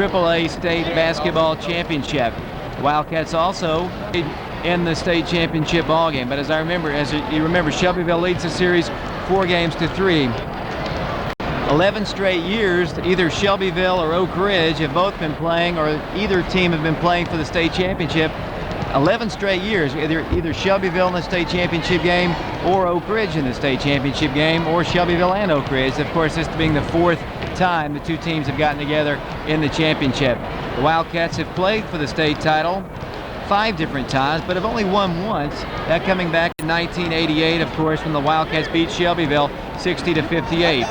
AAA state basketball championship. The Wildcats also in the state championship ball game. But as you remember, Shelbyville leads the series 4-3. 11 straight years, either Shelbyville or Oak Ridge have both been playing, or either team have been playing for the state championship. 11 straight years, either Shelbyville in the state championship game or Oak Ridge in the state championship game, or Shelbyville and Oak Ridge. Of course, this being the 4th time the two teams have gotten together in the championship. The Wildcats have played for the state title 5 different times, but have only won once. That coming back in 1988, of course, when the Wildcats beat Shelbyville 60-58.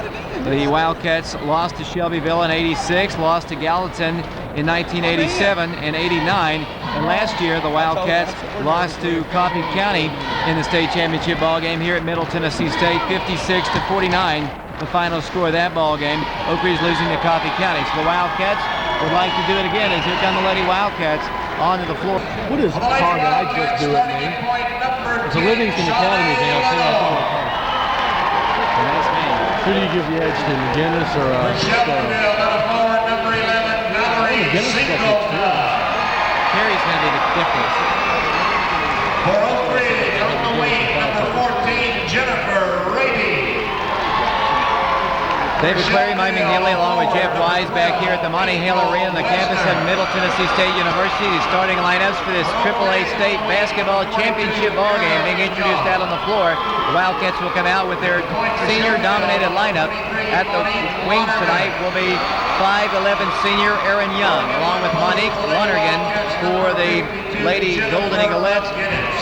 The Wildcats lost to Shelbyville in '86, lost to Gallatin in 1987 and '89, and last year the Wildcats lost to Coffee County in the state championship ball game here at Middle Tennessee State, 56-49. The final score of that ball game. Oak Ridge losing to Coffee County. So the Wildcats would like to do it again, as here come the Lady Wildcats onto the floor. What is hard that I just do it, man? It's a Livingston Academy thing. I'll say that all. Nice man. Who do you give the edge to, McGinnis or McGinnis? Carey's going to be the difference. For Oak Ridge, on the wing, number 14, Jennifer Raby. David Clary, Mike McGinley, along with Jeff Wise back here at the Monty Hale Arena on the campus of Middle Tennessee State University. The starting lineups for this AAA state basketball championship ball game being introduced out on the floor. The Wildcats will come out with their senior-dominated lineup. At the wings tonight will be 5'11" senior Erin Young, along with Monique Lonergan for the Lady Golden Eaglettes.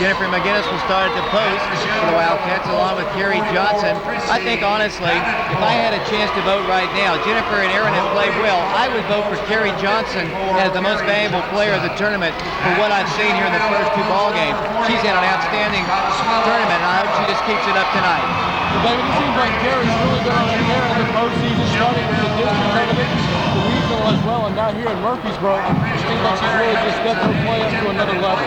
Jennifer McGinnis will start at the post for the Wildcats, along with Carrie Johnson. I think, honestly, if I had a chance to vote right now, Jennifer and Erin have played well. I would vote for Carrie Johnson as the most valuable player of the tournament for what I've seen here in the first 2 ball games. She's had an outstanding tournament, and I hope she just keeps it up tonight. David, it seems like Carrie's really good on the air in the postseason, starting with the district tournament, the regional as well, and now here in Murfreesboro, it seems like she's really just stepped her play up to another level.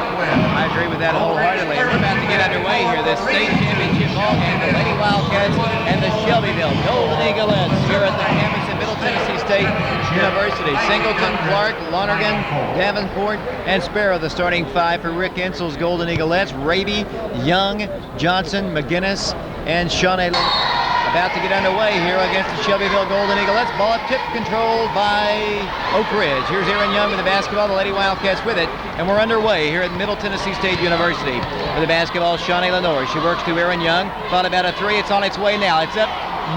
I agree with that wholeheartedly. We're about to get underway here. This state championship ball game, the Lady Wildcats and the Shelbyville Golden Eaglettes here at the campus of Middle Tennessee State University. Singleton, Clark, Lonergan, Davenport, and Sparrow, the starting 5 for Rick Ensel's Golden Eaglettes. Raby, Young, Johnson, McGinnis, and Shawnee Lenior. About to get underway here against the Shelbyville Golden Eaglettes. Ball tip controlled by Oak Ridge. Here's Erin Young with the basketball, the Lady Wildcats with it, and we're underway here at Middle Tennessee State University. With the basketball, Shawnee Lenior. She works to Erin Young. Thought about a 3. It's on its way now. It's up.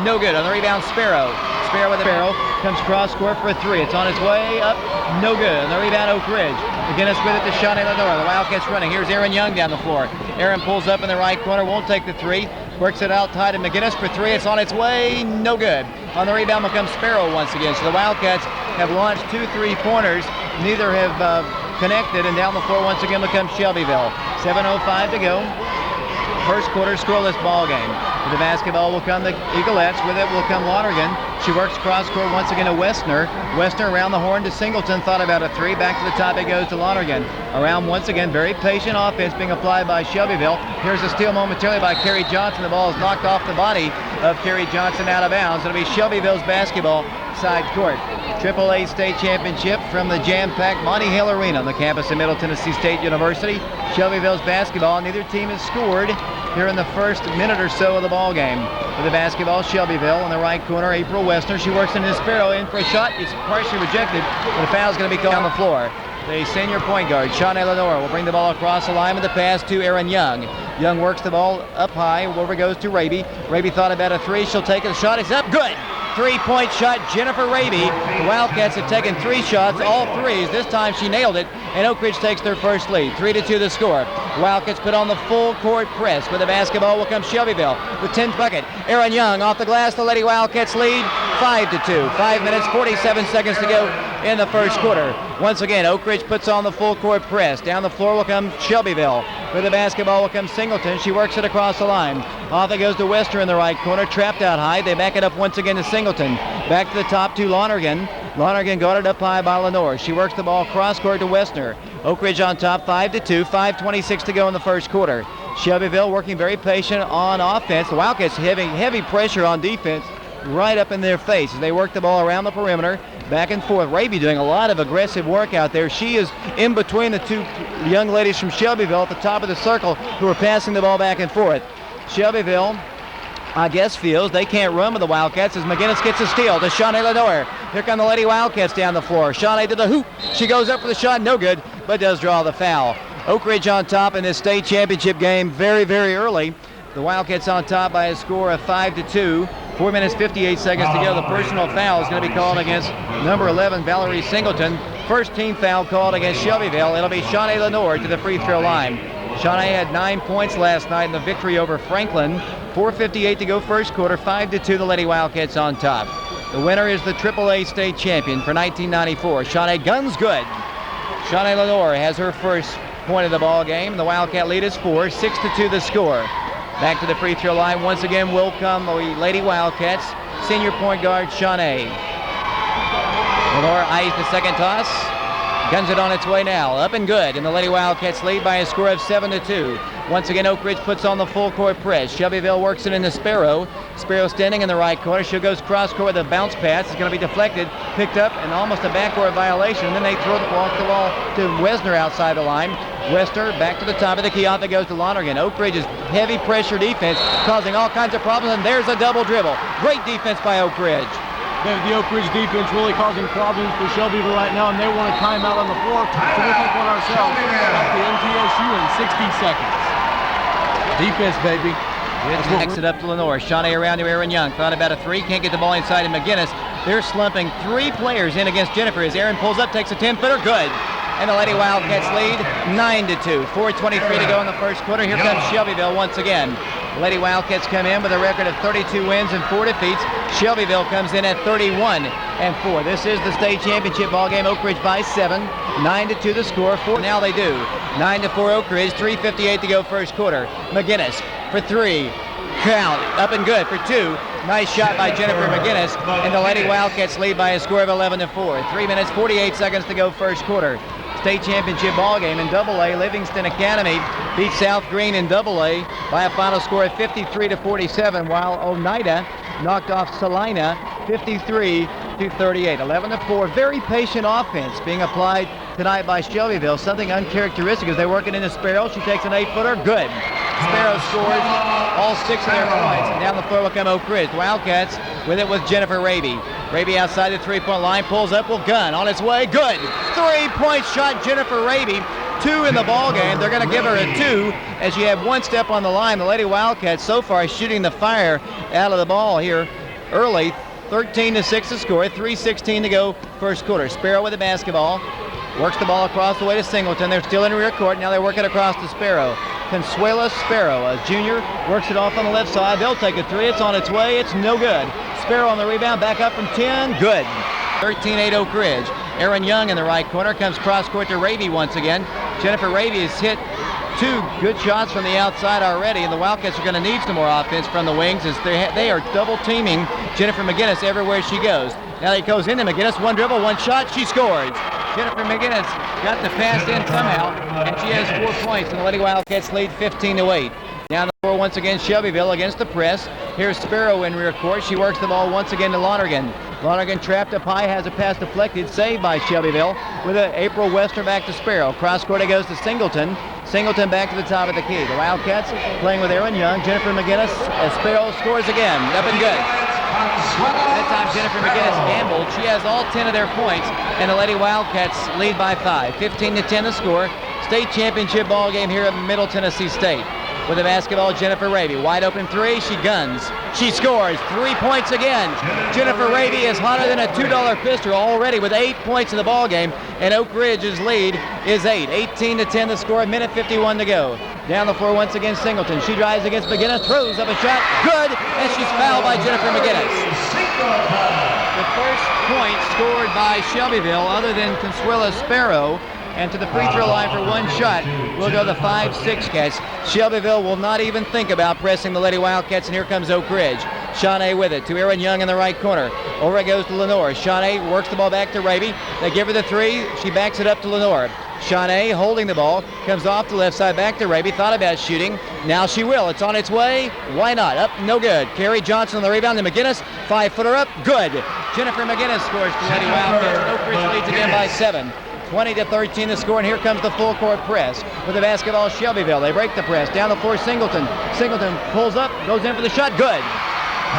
No good. On the rebound, Sparrow. Sparrow with the barrel. Comes cross court for a 3. It's on its way up. No good. On the rebound, Oak Ridge. McGinnis with it to Shawnee Lenior. The Wildcats running. Here's Erin Young down the floor. Erin pulls up in the right corner. Won't take the 3. Works it out tight to McGinnis for 3. It's on its way. No good. On the rebound becomes Sparrow once again. So the Wildcats have launched 2 3-pointers. Neither have connected. And down the floor once again becomes Shelbyville. 7:05 to go. First quarter scoreless ball game. With the basketball will come the Eaglettes. With it will come Lonergan. She works cross court once again to Westner. Westner around the horn to Singleton. Thought about a 3. Back to the top it goes to Lonergan. Around once again. Very patient offense being applied by Shelbyville. Here's a steal momentarily by Carrie Johnson. The ball is knocked off the body of Carrie Johnson out of bounds. It'll be Shelbyville's basketball side court. AAA state championship from the jam-packed Monty Hale Arena on the campus of Middle Tennessee State University. Shelbyville's basketball. Neither team has scored here in the first minute or so of the ball game. With the basketball, Shelbyville in the right corner, April Westner. She works into Sparrow in for a shot. It's partially rejected, but a foul is going to be called on the floor. The senior point guard, Shawnee Lenior, will bring the ball across the line with the pass to Erin Young. Young works the ball up high. Over goes to Raby. Raby thought about a 3. She'll take it. The shot is up. Good. 3-point shot, Jennifer Raby. The Wildcats have taken 3 shots, all 3s. This time she nailed it, and Oak Ridge takes their first lead. 3-2 the score. Wildcats put on the full court press. With the basketball will come Shelbyville with 10th bucket. Erin Young off the glass. The Lady Wildcats lead 5-2. 5 minutes, 47 seconds to go in the first quarter. Once again, Oak Ridge puts on the full court press. Down the floor will come Shelbyville. With the basketball will come Singleton. She works it across the line. Off it goes to Wester in the right corner. Trapped out high. They back it up once again to Singleton. Back to the top to Lonergan. Lonergan guarded up high by Lenior. She works the ball cross court to Westner. Oak Ridge on top 5-2. 5:26 to go in the first quarter. Shelbyville working very patient on offense. The Wildcats having heavy pressure on defense right up in their face as they work the ball around the perimeter. back and forth. Raby doing a lot of aggressive work out there. She is in between the two young ladies from Shelbyville at the top of the circle who are passing the ball back and forth. Shelbyville, I guess, feels they can't run with the Wildcats as McGinnis gets a steal to Shawnee Lenior. Here come the Lady Wildcats down the floor. Shawnee to the hoop. She goes up for the shot, no good, but does draw the foul. Oak Ridge on top in this state championship game very, very early. The Wildcats on top by a score of 5-2. 4 minutes, 58 seconds to go. The personal foul is going to be called against number 11, Valerie Singleton. First team foul called against Shelbyville. It'll be Shawnee Lenior to the free throw line. Shawnee had 9 points last night in the victory over Franklin. 4:58 to go first quarter, 5-2 the Lady Wildcats on top. The winner is the AAA state champion for 1994. Shawnee guns good. Shawnee Lenior has her first point of the ball game. The Wildcat lead is 4, 6-2 the score. Back to the free throw line once again will come the Lady Wildcats. Senior point guard Shawnee. Lenior eyes the second toss. Guns it on its way now. Up and good. And the Lady Wildcats lead by a score of 7-2. Once again, Oak Ridge puts on the full court press. Shelbyville works it into Sparrow. Sparrow standing in the right corner. She goes cross court with a bounce pass. It's going to be deflected, picked up, and almost a backcourt violation. And then they throw the ball to Wesner outside the line. Wester back to the top of the key. Off it goes to Lonergan. Oak Ridge's heavy pressure defense causing all kinds of problems. And there's a double dribble. Great defense by Oak Ridge. The Oak Ridge defense really causing problems for Shelbyville right now, and they want a timeout on the floor, so we'll take one ourselves. Back to MTSU in 60 seconds. Defense, baby. Backs it up to Lenior. Shawnee around to Erin Young. Thought about a three. Can't get the ball inside to McGinnis. They're slumping 3 players in against Jennifer as Erin pulls up, takes a 10-footer. Good. And the Lady Wildcats lead 9-2. 4:23 to go in the first quarter. Here comes Shelbyville once again. The Lady Wildcats come in with a record of 32 wins and 4 defeats. Shelbyville comes in at 31-4. This is the state championship ball game. Oak Ridge by 7. 9-2 the score. 4 now they do. 9-4 Oak Ridge. 3:58 to go first quarter. McGinnis for 3. Count. Up and good for 2. Nice shot by Jennifer McGinnis. And the Lady Wildcats lead by a score of 11-4. 3 minutes, 48 seconds to go first quarter. State championship ball game in AA. Livingston Academy beat South Green in AA by a final score of 53-47, while Oneida knocked off Salina 53-38. 11-4. Very patient offense being applied tonight by Shelbyville. Something uncharacteristic as they work it into Sparrow. She takes an 8-footer. Good. Sparrow scores all 6 of their points. And down the floor will come Oak Ridge. Wildcats with it with Jennifer Raby. Raby outside the three-point line, pulls up, will gun on its way. Good. 3-point shot, Jennifer Raby. 2 in the ball game. They're going to give her a 2 as she had 1 step on the line. The Lady Wildcats so far shooting the fire out of the ball here early. 13-6 to score. 3:16 to go first quarter. Sparrow with the basketball. Works the ball across the way to Singleton. They're still in rear court. Now they work it across to Sparrow. Consuela Sparrow, a junior, works it off on the left side. They'll take a 3. It's on its way. It's no good. Sparrow on the rebound. Back up from 10. Good. 13-8 Oak Ridge. Erin Young in the right corner. Comes cross court to Raby once again. Jennifer Raby has hit 2 good shots from the outside already, and the Wildcats are going to need some more offense from the wings as they are double teaming Jennifer McGinnis everywhere she goes. Now he goes into McGinnis. 1 dribble, 1 shot. She scores. Jennifer McGinnis got the pass in somehow, and she has 4 points, and the Lady Wildcats lead 15-8. Down the floor once again, Shelbyville against the press. Here's Sparrow in rear court. She works the ball once again to Lonergan. Lonergan trapped up high, has a pass deflected, saved by Shelbyville with an April Wester back to Sparrow. Cross court it goes to Singleton. Singleton back to the top of the key. The Wildcats playing with Erin Young. Jennifer McGinnis as Sparrow scores again. Up and good. That time Jennifer McGinnis gambled. She has all 10 of their points, and the Lady Wildcats lead by 5. 15-10 the score. State championship ball game here at Middle Tennessee State. With the basketball, Jennifer Raby. Wide open 3. She guns. She scores. 3 points again. Jennifer Raby is hotter than a $2 pistol already with 8 points in the ball game, and Oak Ridge's lead is 8. 18-10 the score. 1:51 to go. Down the floor once again, Singleton. She drives against McGinnis, throws up a shot. Good, and she's fouled by Jennifer McGinnis. The first point scored by Shelbyville, other than Consuela Sparrow. And to the free throw line for 1 shot will go the 5-6 Cats. Shelbyville will not even think about pressing the Lady Wildcats, and here comes Oak Ridge. Shawnee with it to Erin Young in the right corner. Over it goes to Lenior. Shawnee works the ball back to Raby. They give her the 3. She backs it up to Lenior. Shawnee holding the ball, comes off the left side back to Raby, thought about shooting. Now she will. It's on its way. Why not? Up, no good. Carrie Johnson on the rebound to McGinnis. 5-footer up, good. Jennifer McGinnis scores for Lady Wildcats. Oak Ridge leads again by 7. 20-13 the score, and here comes the full court press. With the basketball, Shelbyville. They break the press. Down the floor, Singleton. Singleton pulls up, goes in for the shot, good.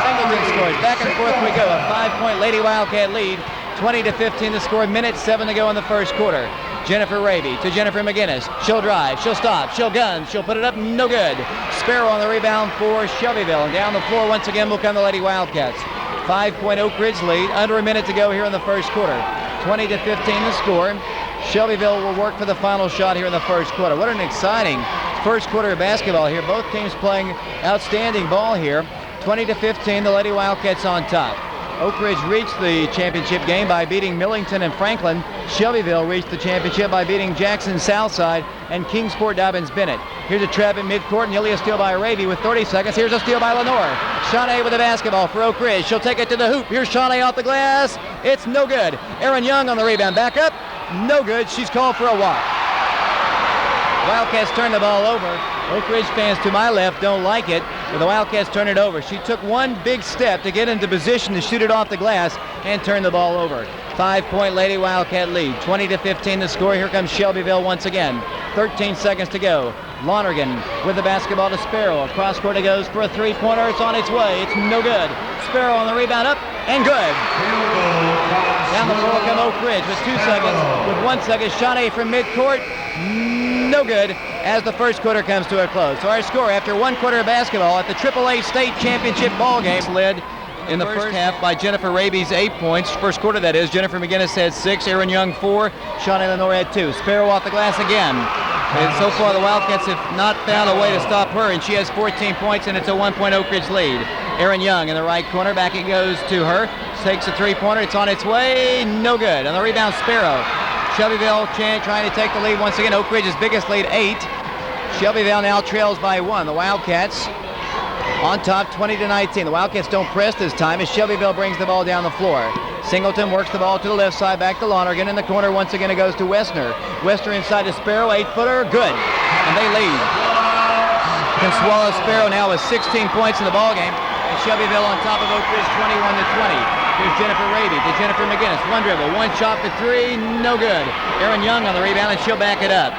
Singleton scores. Back and forth we go. A 5-point Lady Wildcat lead. 20-15 the score. Minute 7 to go in the first quarter. Jennifer Raby to Jennifer McGinnis. She'll drive, she'll stop, she'll gun, she'll put it up, no good. Sparrow on the rebound for Shelbyville. And down the floor once again will come the Lady Wildcats. 5-point Oak Ridge lead. Under a minute to go here in the first quarter. 20-15 the score. Shelbyville will work for the final shot here in the first quarter. What an exciting first quarter of basketball here. Both teams playing outstanding ball here. 20-15, the Lady Wildcats on top. Oak Ridge reached the championship game by beating Millington and Franklin. Shelbyville reached the championship by beating Jackson Southside and Kingsport Dobbins Bennett. Here's a trap at midcourt. Nearly a steal by Raby with 30 seconds. Here's a steal by Lenior. Shawnee with the basketball for Oak Ridge. She'll take it to the hoop. Here's Shawnee off the glass. It's no good. Erin Young on the rebound. Back up. No good. She's called for a walk. Wildcats turn the ball over. Oak Ridge fans to my left don't like it, but the Wildcats turn it over. She took one big step to get into position to shoot it off the glass and turn the ball over. 5-point Lady Wildcat lead. 20-15 the score. Here comes Shelbyville once again. 13 seconds to go. Lonergan with the basketball to Sparrow. Across court it goes for a three-pointer. It's on its way. It's no good. Sparrow on the rebound up and good. Down the floor come Oak Ridge with 2 seconds. With 1 second, Shawnee from midcourt. No good as the first quarter comes to a close. So our score after 1 quarter of basketball at the AAA State Championship ball game led in the first half by Jennifer Raby's 8 points. First quarter, that is. Jennifer McGinnis had 6, Erin Young 4, Shawnee Lenior had 2. Sparrow off the glass again. And so far the Wildcats have not found a way to stop her, and she has 14 points, and it's a 1-point Oak Ridge lead. Erin Young in the right corner, back it goes to her. Takes a three-pointer, it's on its way, no good. On the rebound, Sparrow. Shelbyville trying to take the lead once again. Oak Ridge's biggest lead, 8. Shelbyville now trails by 1. The Wildcats on top, 20-19. The Wildcats don't press this time as Shelbyville brings the ball down the floor. Singleton works the ball to the left side, back to Lonergan. In the corner, once again, it goes to Westner. Westner inside to Sparrow, 8-footer, good. And they lead. Can swallow Sparrow now with 16 points in the ballgame. And Shelbyville on top of Oak Ridge, 21-20. Here's Jennifer Raby to Jennifer McGinnis. One dribble, one shot for 3, no good. Erin Young on the rebound, and she'll back it up.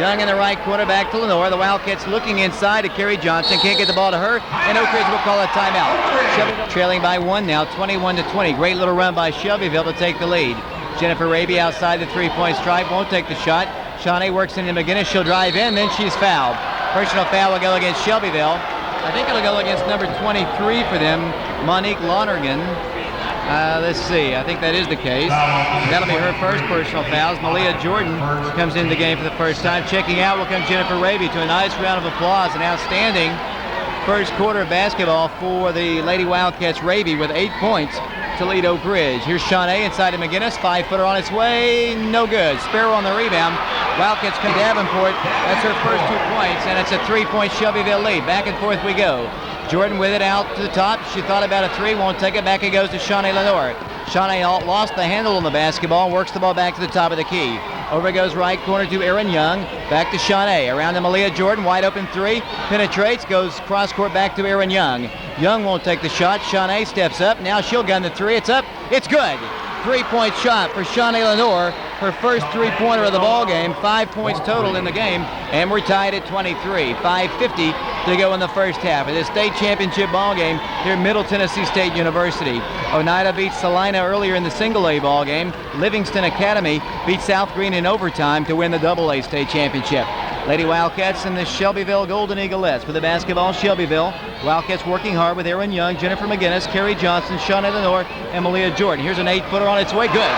Young in the right corner, back to Lenior. The Wildcats looking inside to Carrie Johnson. Can't get the ball to her, and Oak Ridge will call a timeout. Shelbyville trailing by 1 now, 21-20. Great little run by Shelbyville to take the lead. Jennifer Raby outside the three-point stripe, won't take the shot. Shawnee works into McGinnis. She'll drive in, then she's fouled. Personal foul will go against Shelbyville. I think it'll go against number 23 for them, Monique Lonergan. Let's see, I think that is the case. That'll be her first personal fouls. Melia Jordan comes in the game for the first time. Checking out will come Jennifer Raby to a nice round of applause. An outstanding first quarter of basketball for the Lady Wildcats. Raby with 8 points to lead Oak Ridge. Here's Shawnee inside to McGinnis. 5-footer on its way, no good. Sparrow on the rebound. Wildcats come to Davenport. That's her first 2 points, and it's a 3-point Shelbyville lead. Back and forth we go. Jordan with it out to the top. She thought about a 3, won't take it. Back it goes to Shawnee Lenior. Shawnee lost the handle on the basketball, works the ball back to the top of the key. Over it goes right corner to Erin Young. Back to Shawnee. Around to Melia Jordan. Wide open 3. Penetrates. Goes cross court back to Erin Young. Young won't take the shot. Shawnee steps up. Now she'll gun the 3. It's up. It's good. 3-point shot for Shawnee Lenior. Her first 3-pointer of the ball game. 5 points total in the game. And we're tied at 23. 5:50 to go in the first half of this state championship ball game here at Middle Tennessee State University. Oneida beats Salina earlier in the single A ball game. Livingston Academy beats South Green in overtime to win the AA state championship. Lady Wildcats and the Shelbyville Golden Eaglettes with the basketball. Shelbyville Wildcats working hard with Erin Young, Jennifer McGinnis, Carrie Johnson, Shawnee Lenior, and Melia Jordan. Here's an 8-footer on its way. Good.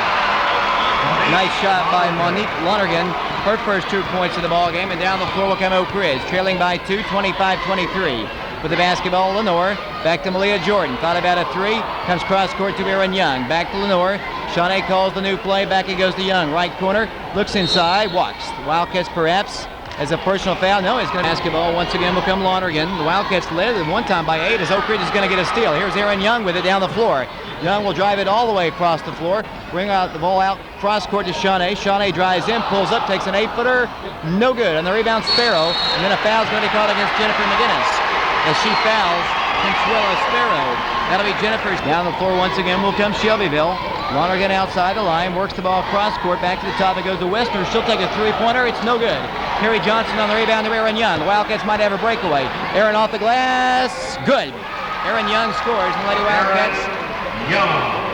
Nice shot by Monique Lonergan. Her first 2 points of the ball game, and down the floor will come Oak Ridge, trailing by 2, 25-23. With the basketball, Lenior, back to Melia Jordan. Thought about a 3, comes cross court to Erin Young. Back to Lenior. Shawnee calls the new play. Back it goes to Young. Right corner, looks inside, walks. The Wildcats perhaps as a personal foul. No, he's going to basketball. Once again will come Lonergan. The Wildcats led at one time by 8 as Oak Ridge is going to get a steal. Here's Erin Young with it down the floor. Young will drive it all the way across the floor. Bring out the ball out cross court to Shawnee. Shawnee drives in, pulls up, takes an 8-footer. No good. On the rebound, Sparrow. And then a foul's going to be called against Jennifer McGinnis as she fouls Consuelo Sparrow. That'll be Jennifer's. Down the floor once again will come Shelbyville. Lonergan outside the line, works the ball cross court, back to the top. It goes to Westner. She'll take a three-pointer. It's no good. Carrie Johnson on the rebound to Erin Young. The Wildcats might have a breakaway. Erin off the glass. Good. Erin Young scores, and the Lady Wildcats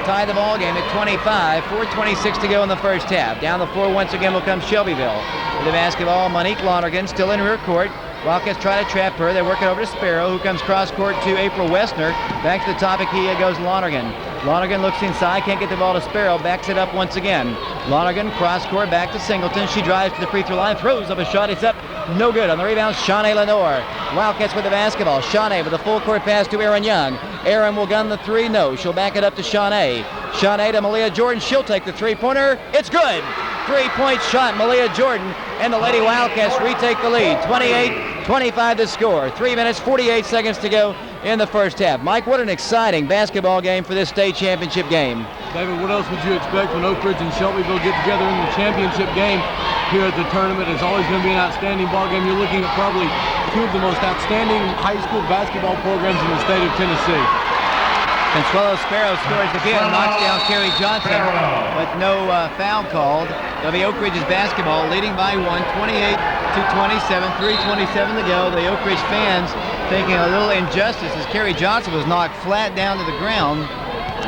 tie the ball game at 25. 4:26 to go in the first half. Down the floor once again will come Shelbyville. With the basketball, Monique Lonergan still in rear court. Wildcats try to trap her. They work it over to Sparrow, who comes cross court to April Westner. Back to the top of Kia goes Lonergan. Lonergan looks inside, can't get the ball to Sparrow, backs it up once again. Lonergan cross court back to Singleton. She drives to the free throw line, throws up a shot. It's up, no good. On the rebound, Shawnee Lenior. Wildcats with the basketball. Shawnee with a full court pass to Erin Young. Erin will gun the three, no. She'll back it up to Shawnee. Shawnee to Melia Jordan. She'll take the three-pointer. It's good. Three-point shot, Melia Jordan, and the Lady Wildcats retake the lead. 28-25 to score. 3 minutes, 48 seconds to go in the first half. Mike, what an exciting basketball game for this state championship game. David, what else would you expect when Oak Ridge and Shelbyville get together in the championship game here at the tournament? It's always going to be an outstanding ball game. You're looking at probably two of the most outstanding high school basketball programs in the state of Tennessee. Consuelo Sparrow scores again, knocks down Carrie Johnson, but no foul called. It'll be Oak Ridge's basketball, leading by 1, 28-27, 3:27 to go. The Oak Ridge fans thinking a little injustice as Carrie Johnson was knocked flat down to the ground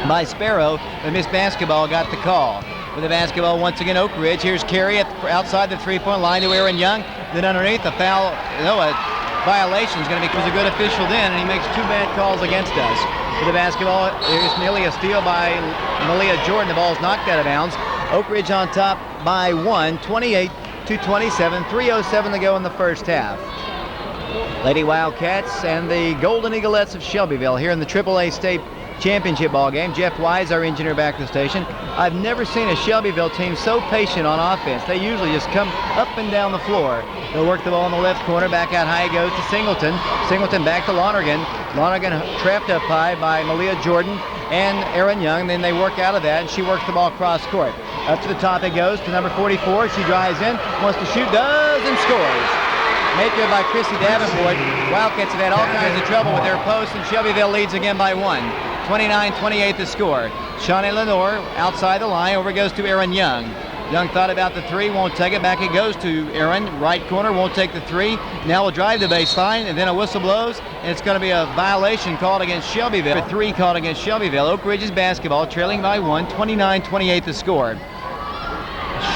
by Sparrow, but Miss Basketball got the call. With the basketball once again, Oak Ridge. Here's Carrie outside the three-point line to Erin Young. Then underneath the foul, a violation is going to be because a good official then, and he makes two bad calls against us. With the basketball, here's Melia, steal by Melia Jordan. The ball is knocked out of bounds. Oak Ridge on top by 1, 28-27, 3:07 to go in the first half. Lady Wildcats and the Golden Eaglettes of Shelbyville here in the AAA State Championship ball game. Jeff Wise, our engineer, back to the station. I've never seen a Shelbyville team so patient on offense. They usually just come up and down the floor. They'll work the ball in the left corner. Back out high it goes to Singleton. Singleton back to Lonergan. Lonergan trapped up high by Melia Jordan and Erin Young. Then they work out of that, and she works the ball cross court. Up to the top it goes to number 44. She drives in, wants to shoot, does, and scores. Made good by Chrissy Davenport. Wildcats have had all kinds of trouble with their posts, and Shelbyville leads again by 1. 29-28 the score. Shawnee Lenior outside the line. Over goes to Erin Young. Young thought about the three, won't take it. Back it goes to Erin. Right corner, won't take the three. Now will drive the baseline, and then a whistle blows, and it's going to be a violation called against Shelbyville. A three called against Shelbyville. Oak Ridge's basketball trailing by 1. 29-28 the score.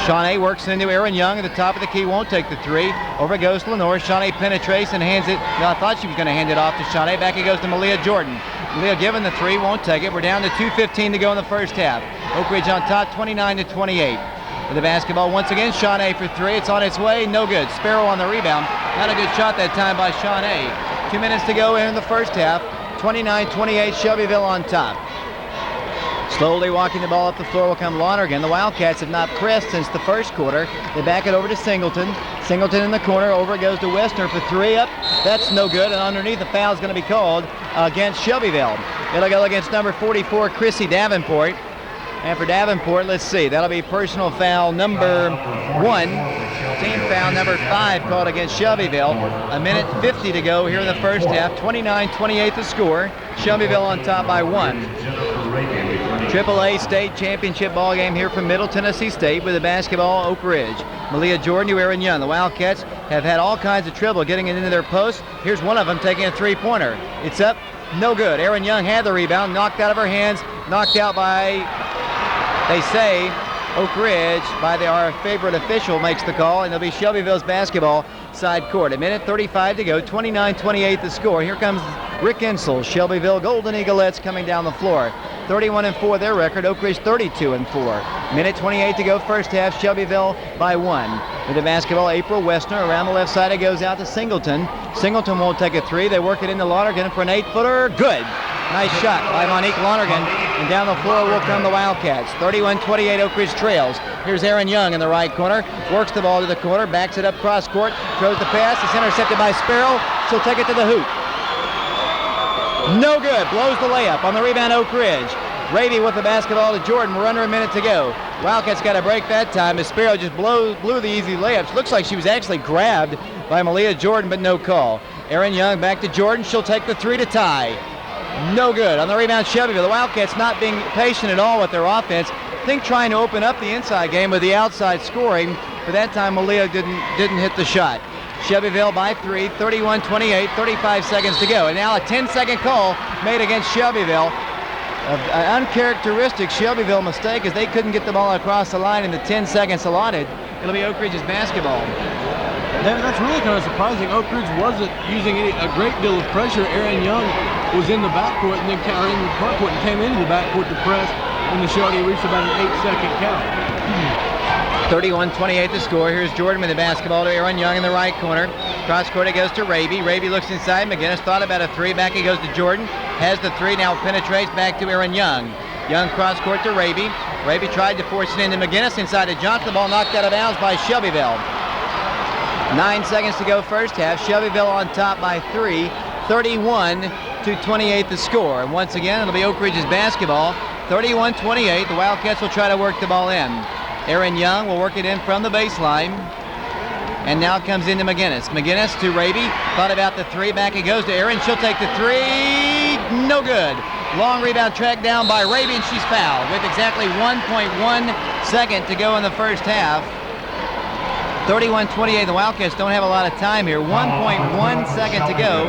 Shawnee works into Erin Young at the top of the key, won't take the three. Over goes to Lenior. Shawnee penetrates and hands it. No, I thought she was going to hand it off to Shawnee. Back it goes to Melia Jordan. Melia given the three, won't take it. We're down to 2:15 to go in the first half. Oak Ridge on top, 29-28. With the basketball once again, Shawnee for three. It's on its way, no good. Sparrow on the rebound. Not a good shot that time by Shawnee. 2 minutes to go in the first half. 29-28, Shelbyville on top. Slowly walking the ball up the floor will come Lonergan. The Wildcats have not pressed since the first quarter. They back it over to Singleton. Singleton in the corner. Over it goes to Westner for three. Up. That's no good. And underneath, the foul is going to be called against Shelbyville. It'll go against number 44, Chrissy Davenport. And for Davenport, let's see. That'll be personal foul number 1. Team foul number 5 called against Shelbyville. 1:50 to go here in the first half. 29-28 the score. Shelbyville on top by 1. AAA State Championship ball game here from Middle Tennessee State with the basketball, Oak Ridge. Melia Jordan to Erin Young. The Wildcats have had all kinds of trouble getting it into their post. Here's one of them taking a three-pointer. It's up, no good. Erin Young had the rebound, knocked out of her hands, knocked out by, they say, Oak Ridge, by our favorite official makes the call, and it'll be Shelbyville's basketball side court. 1:35 to go, 29-28 the score. Here comes Rick Insel, Shelbyville Golden Eaglettes coming down the floor. 31-4 their record, Oak Ridge 32-4. 1:28 to go, first half, Shelbyville by 1. With the basketball, April Westner around the left side, it goes out to Singleton. Singleton won't take a three, they work it into Lonergan for an 8-footer, good. Nice shot by Monique Lonergan, and down the floor will come the Wildcats. 31-28, Oak Ridge trails. Here's Erin Young in the right corner, works the ball to the corner, backs it up cross court, throws the pass, it's intercepted by Sparrow, she'll take it to the hoop. No good, blows the layup on the rebound, Oak Ridge. Raby with the basketball to Jordan. We're under a minute to go. Wildcats got a break that time as Sparrow just blew the easy layups. Looks like she was actually grabbed by Melia Jordan, but no call. Erin Young back to Jordan. She'll take the 3 to tie. No good. On the rebound, Shelbyville. The Wildcats not being patient at all with their offense. I think trying to open up the inside game with the outside scoring, but that time Melia didn't hit the shot. Shelbyville by 3, 31-28, 35 seconds to go. And now a 10-second call made against Shelbyville. An uncharacteristic Shelbyville mistake as they couldn't get the ball across the line in the 10 seconds allotted. It'll be Oak Ridge's basketball. That's really kind of surprising. Oak Ridge wasn't using a great deal of pressure. Erin Young was in the backcourt and then in the frontcourt and came into the backcourt to press, and the Shawnee reached about an 8-second count. 31-28 the score. Here's Jordan with the basketball to Erin Young in the right corner. Cross court it goes to Raby. Raby looks inside. McGinnis thought about a 3. Back it goes to Jordan. Has the 3, now penetrates back to Erin Young. Young cross court to Raby. Raby tried to force it into McGinnis inside to Johnson. The ball knocked out of bounds by Shelbyville. 9 seconds to go first half. Shelbyville on top by 3. 31-28 the score. And once again, it'll be Oak Ridge's basketball. 31-28. The Wildcats will try to work the ball in. Erin Young will work it in from the baseline. And now comes into McGinnis. McGinnis to Raby. Thought about the 3. Back it goes to Erin. She'll take the 3. No good. Long rebound tracked down by Raby, and she's fouled with exactly 1.1 second to go in the first half. 31-28. The Wildcats don't have a lot of time here. 1.1 second to go.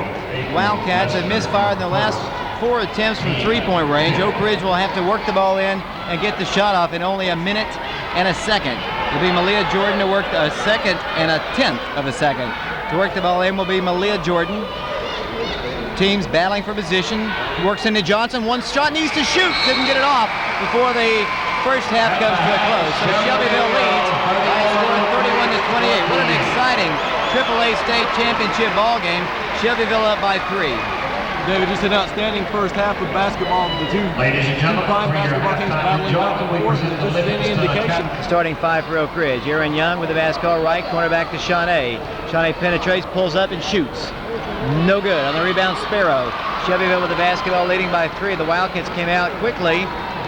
Wildcats have misfired in the last 4 attempts from 3-point range. Oak Ridge will have to work the ball in and get the shot off in only a minute and a second. It'll be Melia Jordan to work a second and a 10th of a second. To work the ball in will be Melia Jordan. Teams battling for position. Works into Johnson. One shot, needs to shoot. Didn't get it off before the first half comes to a close. So Shelbyville leads by a score of 31-28. What an exciting AAA state championship ball game. Shelbyville up by 3. David, just an outstanding first half of basketball. The two prime basketball teams battling back and forth. Just any indication. Starting 5 for Oak Ridge. Erin Young with the basketball right. Corner back to Shawnee. Shawnee penetrates, pulls up, and shoots. No good. On the rebound, Sparrow. Shelbyville with the basketball leading by 3. The Wildcats came out quickly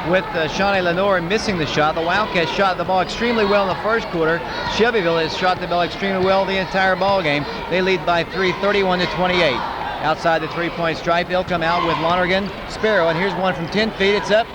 with Shawnee Lenior missing the shot. The Wildcats shot the ball extremely well in the first quarter. Shelbyville has shot the ball extremely well the entire ball game. They lead by 3, 31-28. Outside the 3-point stripe, they'll come out with Lonergan, Sparrow, and here's one from 10 feet. It's up.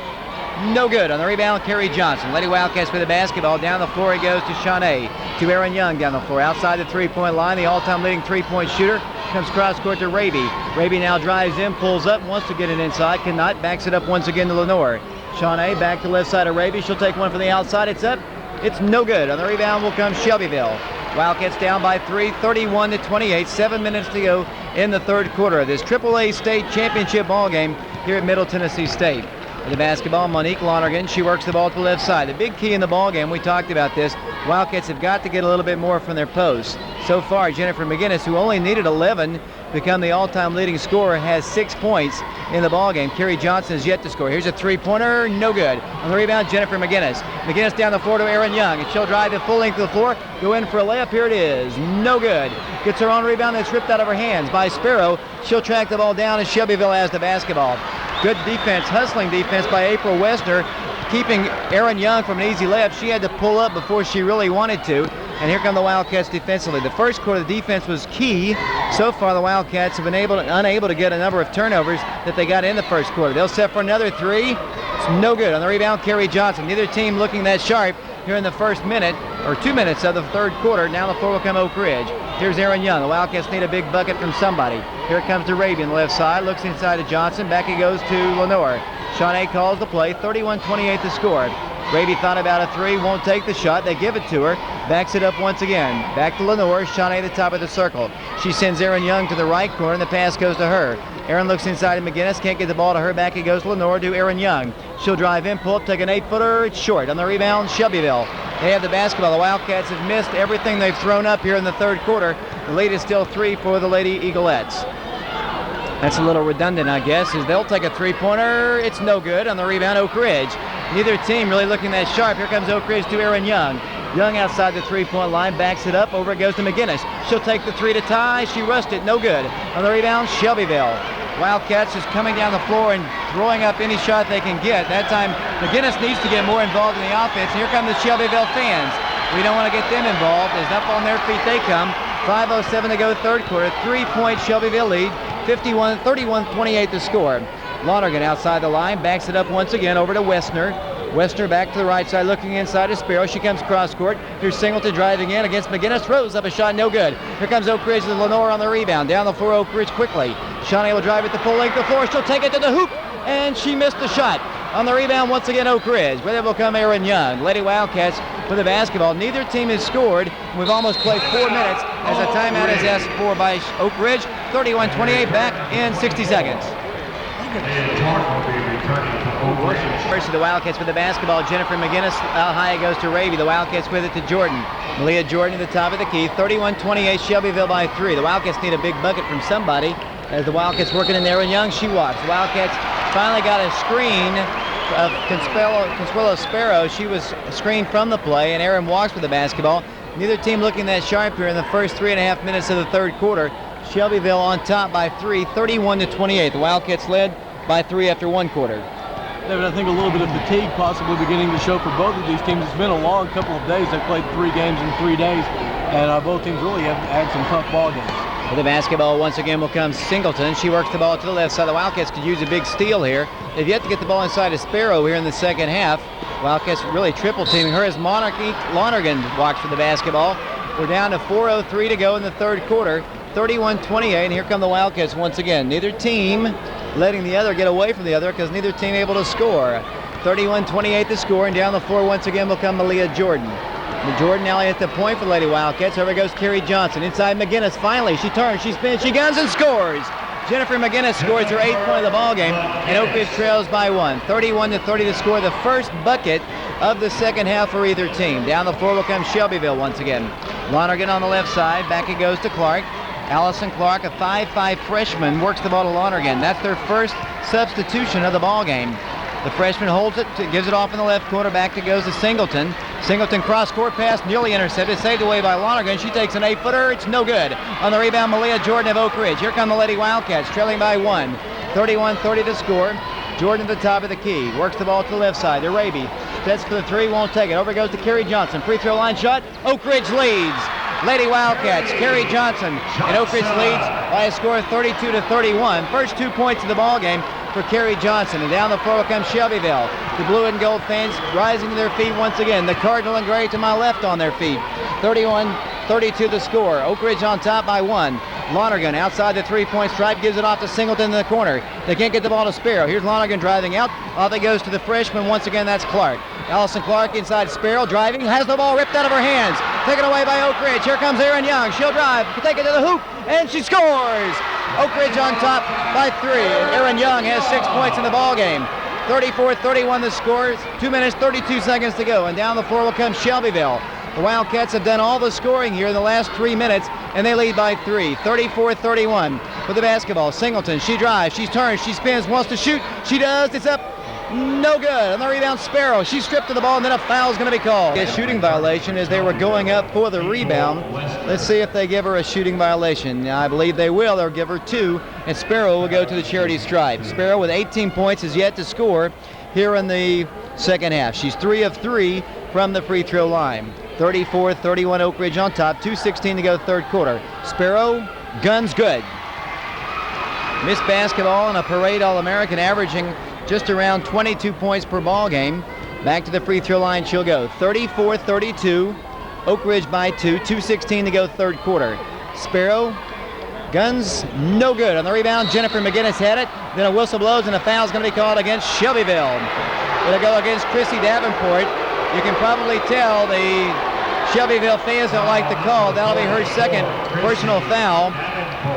No good. On the rebound, Kerry Johnson. Lady Wildcats with the basketball. Down the floor, it goes to Shawnee. To Erin Young down the floor. Outside the 3-point line, the all-time leading 3-point shooter comes cross court to Raby. Raby now drives in, pulls up, wants to get it inside, cannot. Backs it up once again to Lenior. Shawnee back to left side of Raby. She'll take one from the outside. It's up. It's no good. On the rebound will come Shelbyville. Wildcats down by 3, 31-28. 7 minutes to go in the third quarter of this AAA state championship ball game here at Middle Tennessee State. With the basketball, Monique Lonergan. She works the ball to the left side. The big key in the ball game, we talked about this, Wildcats have got to get a little bit more from their posts. So far, Jennifer McGinnis, who only needed 11 to become the all-time leading scorer, has 6 points in the ball game. Kerry Johnson is yet to score. Here's a 3-pointer, no good. On the rebound, Jennifer McGinnis. McGinnis down the floor to Erin Young, and she'll drive the full length of the floor, go in for a layup. Here it is, no good. Gets her own rebound, that's ripped out of her hands by Sparrow. She'll track the ball down, and Shelbyville has the basketball. Good defense, hustling defense by April Westner, keeping Erin Young from an easy layup. She had to pull up before she really wanted to. And here come the Wildcats defensively. The first quarter, the defense was key. So far, the Wildcats have been unable to get a number of turnovers that they got in the first quarter. They'll set for another 3. It's no good. On the rebound, Kerry Johnson. Neither team looking that sharp here in the first minute, or 2 minutes of the third quarter. Now the floor will come Oak Ridge. Here's Erin Young. The Wildcats need a big bucket from somebody. Here it comes to Raby on the left side. Looks inside to Johnson. Back it goes to Lenior. Shawnee calls the play. 31-28 the score. Raby thought about a 3, won't take the shot. They give it to her. Backs it up once again. Back to Lenior. Shawnee at the top of the circle. She sends Erin Young to the right corner, and the pass goes to her. Erin looks inside to McGinnis. Can't get the ball to her. Back it goes to Lenior to Erin Young. She'll drive in, pull up, take an 8-footer. It's short. On the rebound, Shelbyville. They have the basketball. The Wildcats have missed everything they've thrown up here in the third quarter. The lead is still 3 for the Lady Eaglettes. That's a little redundant, I guess, as they'll take a 3-pointer. It's no good. On the rebound, Oak Ridge. Neither team really looking that sharp. Here comes Oak Ridge to Erin Young. Young outside the 3-point line, backs it up. Over it goes to McGinnis. She'll take the 3 to tie. She rushed it. No good. On the rebound, Shelbyville. Wildcats just coming down the floor and throwing up any shot they can get. That time, McGinnis needs to get more involved in the offense. And here come the Shelbyville fans. We don't want to get them involved. As up on their feet they come. 5:07 to go third quarter. 3-point Shelbyville lead. 31-28 the score. Lonergan outside the line, backs it up once again over to Westner. Westner back to the right side, looking inside to Sparrow. She comes cross court. Here's Singleton driving in against McGinnis. Throws up a shot, no good. Here comes Oak Ridge with Lenore on the rebound. Down the floor, Oak Ridge quickly. Shawnee will drive it the full length of the floor. She'll take it to the hoop, and she missed the shot. On the rebound, once again, Oak Ridge. Where will come Erin Young. Lady Wildcats with the basketball. Neither team has scored. We've almost played 4 minutes as a timeout is asked for by Oak Ridge. 31-28 back in 60 seconds. First to the Wildcats with the basketball. Jennifer McGinnis out high. It goes to Raby. The Wildcats with it to Jordan. Melia Jordan at the top of the key. 31-28 Shelbyville by 3. The Wildcats need a big bucket from somebody. As the Wildcats working in there, and Young, she walks. The Wildcats finally got a screen of Consuelo Sparrow. She was screened from the play, and Erin walks with the basketball. Neither team looking that sharp here in the first 3.5 minutes of the third quarter. Shelbyville on top by 3, 31-28. The Wildcats led by 3 after 1 quarter. David, I think a little bit of fatigue possibly beginning to show for both of these teams. It's been a long couple of days. They've played 3 games in 3 days, and both teams really have had some tough ball games. With the basketball once again will come Singleton. She works the ball to the left side. The Wildcats could use a big steal here. They've yet to get the ball inside of Sparrow here in the second half. Wildcats really triple teaming her as Lonergan walks for the basketball. We're down to 4:03 to go in the third quarter. 31-28, and here come the Wildcats once again. Neither team letting the other get away from the other because neither team able to score. 31-28 the score, and down the floor once again will come Melia Jordan. Jordan now at the point for the Lady Wildcats. Over goes Carrie Johnson. Inside McGinnis. Finally, she turns, she spins, she guns and scores. Jennifer McGinnis scores her 8th point of the ball game, and Oak Ridge trails by 1. 31-30 to score the first bucket of the second half for either team. Down the floor will come Shelbyville once again. Lonergan on the left side. Back it goes to Clark. Allison Clark, a 5'5 freshman, works the ball to Lonergan. That's their first substitution of the ball game. The freshman holds it, gives it off in the left corner. Back it goes to Singleton. Singleton cross-court pass, nearly intercepted, saved away by Lonergan. She takes an 8-footer, it's no good. On the rebound, Melia Jordan of Oak Ridge. Here come the Lady Wildcats, trailing by 1. 31-30 to score. Jordan at the top of the key, works the ball to the left side. To Raby, sets for the 3, won't take it. Over goes to Carrie Johnson. Free throw line shot, Oak Ridge leads. Lady Wildcats, Carrie Johnson, and Oak Ridge leads by a score of 32-31. First 2 points of the ball game for Carrie Johnson. And down the floor comes Shelbyville. The blue and gold fans rising to their feet once again. The Cardinal and Gray to my left on their feet. 31-32 the score. Oak Ridge on top by 1. Lonergan outside the 3-point stripe, gives it off to Singleton in the corner. They can't get the ball to Sparrow. Here's Lonergan driving out. Off it goes to the freshman. Once again, that's Clark. Allison Clark inside Sparrow, driving, has the ball ripped out of her hands. Taken away by Oak Ridge. Here comes Erin Young. She'll drive, take it to the hoop, and she scores! Oak Ridge on top by 3. Erin Young has 6 points in the ball game. 34-31 the score. 2 minutes, 32 seconds to go. And down the floor will come Shelbyville. The Wildcats have done all the scoring here in the last 3 minutes, and they lead by 3. 34-31 with the basketball. Singleton, she drives, she turns, she spins, wants to shoot. She does, it's up. No good. On the rebound, Sparrow. She stripped to the ball, and then a foul is going to be called. A shooting violation as they were going up for the rebound. Let's see if they give her a shooting violation. I believe they will. They'll give her 2, and Sparrow will go to the charity stripe. Sparrow with 18 points is yet to score here in the second half. She's 3 of 3 from the free throw line. 34-31 Oak Ridge on top. 2:16 to go third quarter. Sparrow, guns good. Miss basketball and a parade All-American, averaging just around 22 points per ball game. Back to the free throw line she'll go. 34-32, Oak Ridge by 2, 2:16 to go third quarter. Sparrow, guns, no good. On the rebound, Jennifer McGinnis had it. Then a whistle blows and a foul is going to be called against Shelbyville. It'll go against Chrissy Davenport. You can probably tell the Shelbyville fans don't like the call. That'll be her second personal foul.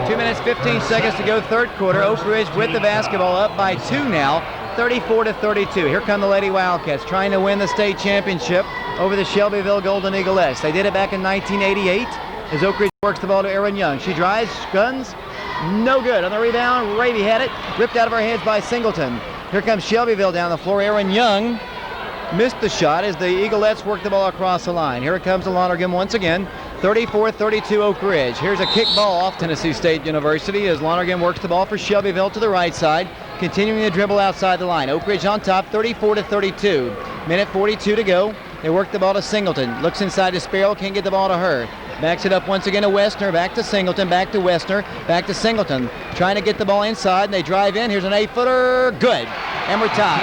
2 minutes, 15 seconds to go third quarter. Oak Ridge with the basketball up by 2 now, 34-32. Here come the Lady Wildcats trying to win the state championship over the Shelbyville Golden Eaglettes. They did it back in 1988 as Oak Ridge works the ball to Erin Young. She drives, guns, no good. On the rebound, Raby had it, ripped out of her hands by Singleton. Here comes Shelbyville down the floor. Erin Young missed the shot as the Eaglettes work the ball across the line. Here it comes to Lonergan once again. 34-32 Oak Ridge. Here's a kick ball off Tennessee State University as Lonergan works the ball for Shelbyville to the right side, continuing the dribble outside the line. Oak Ridge on top, 34-32. Minute 42 to go. They work the ball to Singleton. Looks inside to Sparrow, can't get the ball to her. Backs it up once again to Westner, back to Singleton, back to Westner, back to Singleton. Trying to get the ball inside, and they drive in. Here's an 8-footer, good. And we're tied.